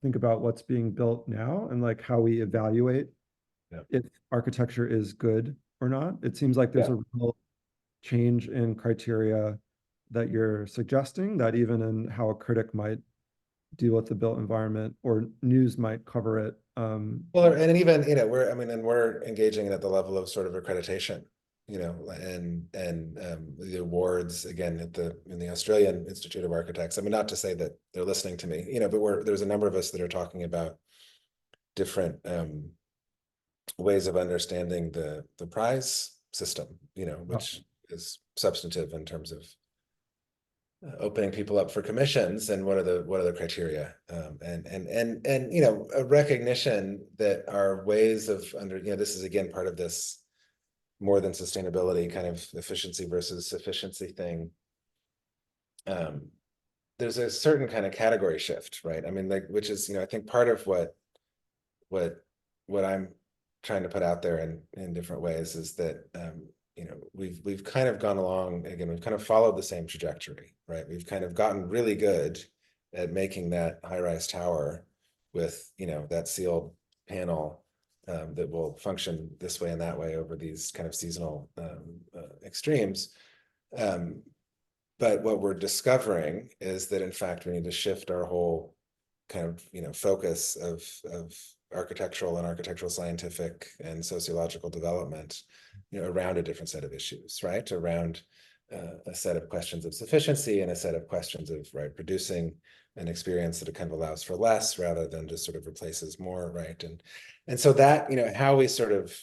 think about what's being built now and like how we evaluate Yeah. if architecture is good or not. It seems like there's Yeah. a real change in criteria that you're suggesting, that even in how a critic might deal with the built environment or news might cover it. Well, and even, and we're engaging at the level of sort of accreditation, and the awards again in the Australian Institute of Architects. I mean, not to say that they're listening to me, but there's a number of us that are talking about different ways of understanding the prize system, which is substantive in terms of opening people up for commissions, and what are the criteria, and a recognition that our ways of this is again part of this more than sustainability kind of efficiency versus sufficiency thing. There's a certain kind of category shift, right? I mean, like, which is, I think part of what what I'm trying to put out there in different ways is that we've kind of gone along, again, we've kind of followed the same trajectory, right? We've kind of gotten really good at making that high-rise tower with that sealed panel that will function this way and that way over these kind of seasonal extremes. But what we're discovering is that in fact we need to shift our whole kind of focus of architectural scientific and sociological development around a different set of issues, right? Around a set of questions of sufficiency and a set of questions of producing an experience that kind of allows for less rather than just sort of replaces more, right? And so that how we sort of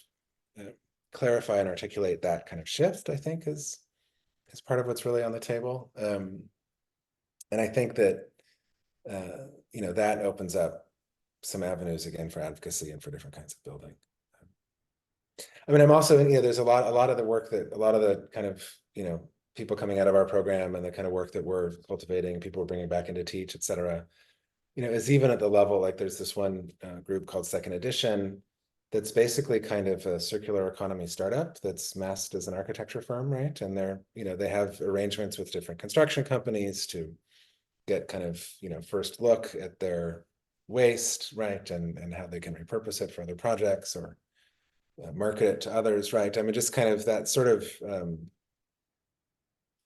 clarify and articulate that kind of shift, I think is part of what's really on the table. And I think that that opens up some avenues again for advocacy and for different kinds of building. I mean, I'm also, there's a lot of the work that a lot of the kind of, people coming out of our program and the kind of work that we're cultivating, people we're bringing back into teach, et cetera, is even at the level, like there's this one group called Second Edition that's basically kind of a circular economy startup that's masked as an architecture firm, right? And they have arrangements with different construction companies to get kind of, first look at their waste, right? And how they can repurpose it for other projects or market it to others, right? I mean, just kind of that sort of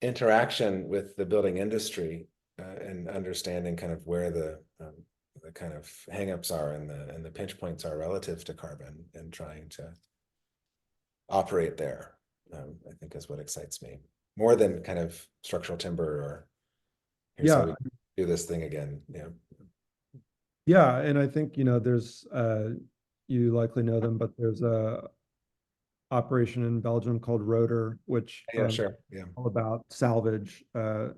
interaction with the building industry and understanding kind of where the kind of hangups are and the pinch points are relative to carbon, and trying to operate there, I think is what excites me more than kind of structural timber or here's how we do this thing again. Yeah. Yeah, and I think, there's you likely know them, but there's a operation in Belgium called Rotor, which Yeah, sure. Yeah. all about salvage,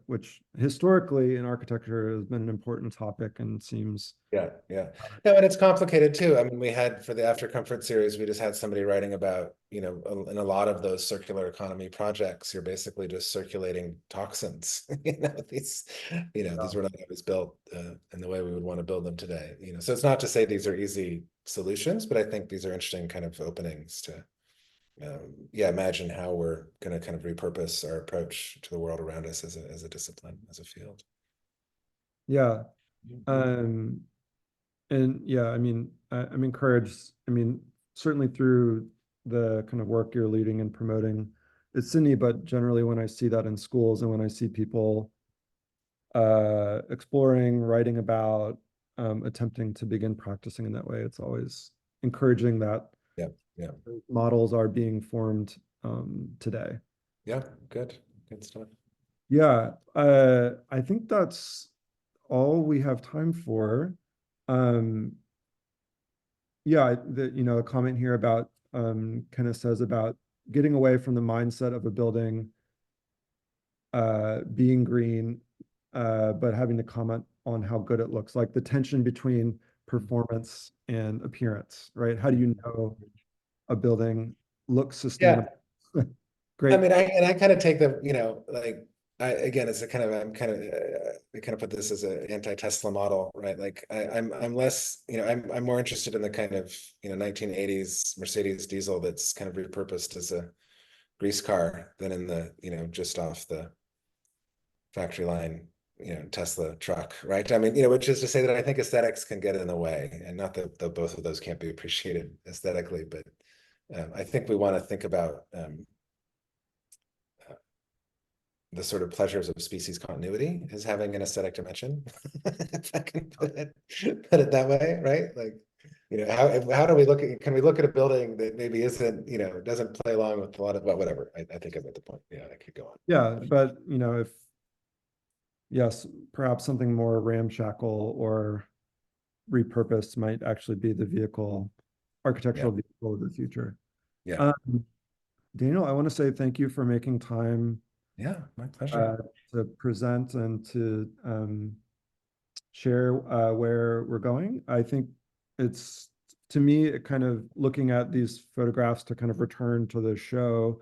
which historically in architecture has been an important topic and seems. Yeah, yeah. No, and it's complicated too. I mean, we had for the After Comfort series, we just had somebody writing about, in a lot of those circular economy projects, you're basically just circulating toxins. These were not always built in the way we would want to build them today. So it's not to say these are easy solutions, but I think these are interesting kind of openings to imagine how we're going to kind of repurpose our approach to the world around us as a discipline, as a field. Yeah. And yeah, I mean, I'm encouraged. I mean, certainly through the kind of work you're leading and promoting at Sydney, but generally when I see that in schools and when I see people exploring, writing about, attempting to begin practicing in that way, it's always encouraging that Yeah. models are being formed today. Yeah, good stuff. Yeah, I think that's all we have time for. Yeah, a comment here about kind of says about getting away from the mindset of a building being green, but having to comment on how good it looks, like the tension between performance and appearance, right? How do you know a building looks sustainable? Yeah. Great. I mean, I kind of take the, again, it's a kind of, I kind of put this as an anti-Tesla model, right? Like I'm less, I'm more interested in the kind of, 1980s Mercedes diesel that's kind of repurposed as a grease car than in the, just off the factory line, Tesla truck, right? I mean, which is to say that I think aesthetics can get in the way, and not that both of those can't be appreciated aesthetically, but I think we want to think about the sort of pleasures of species continuity as having an aesthetic dimension, if I can put it that way, right? Like, how do we can we look at a building that maybe isn't, doesn't play along with a lot of, well, whatever. I think I'm at the point. Yeah, I could go on. Yeah, but if yes, perhaps something more ramshackle or repurposed might actually be the architectural vehicle of the future. Yeah. Daniel, I want to say thank you for making time. Yeah, my pleasure. To present and to share where we're going. I think it's, to me, it kind of looking at these photographs to kind of return to the show,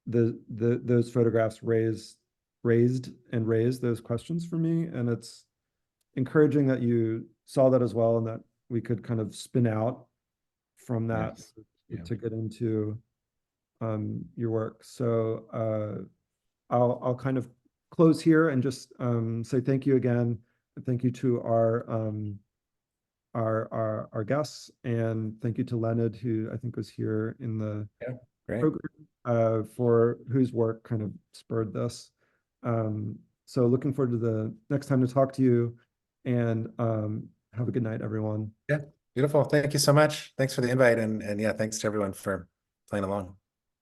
those photographs raised those questions for me. And it's encouraging that you saw that as well and that we could kind of spin out from that to get into your work. So I'll kind of close here and just say thank you again. Thank you to our guests, and thank you to Leonard, who I think was here in the program, for whose work kind of spurred this. So looking forward to the next time to talk to you, and have a good night, everyone. Yeah, beautiful. Thank you so much. Thanks for the invite, and yeah, thanks to everyone for playing along.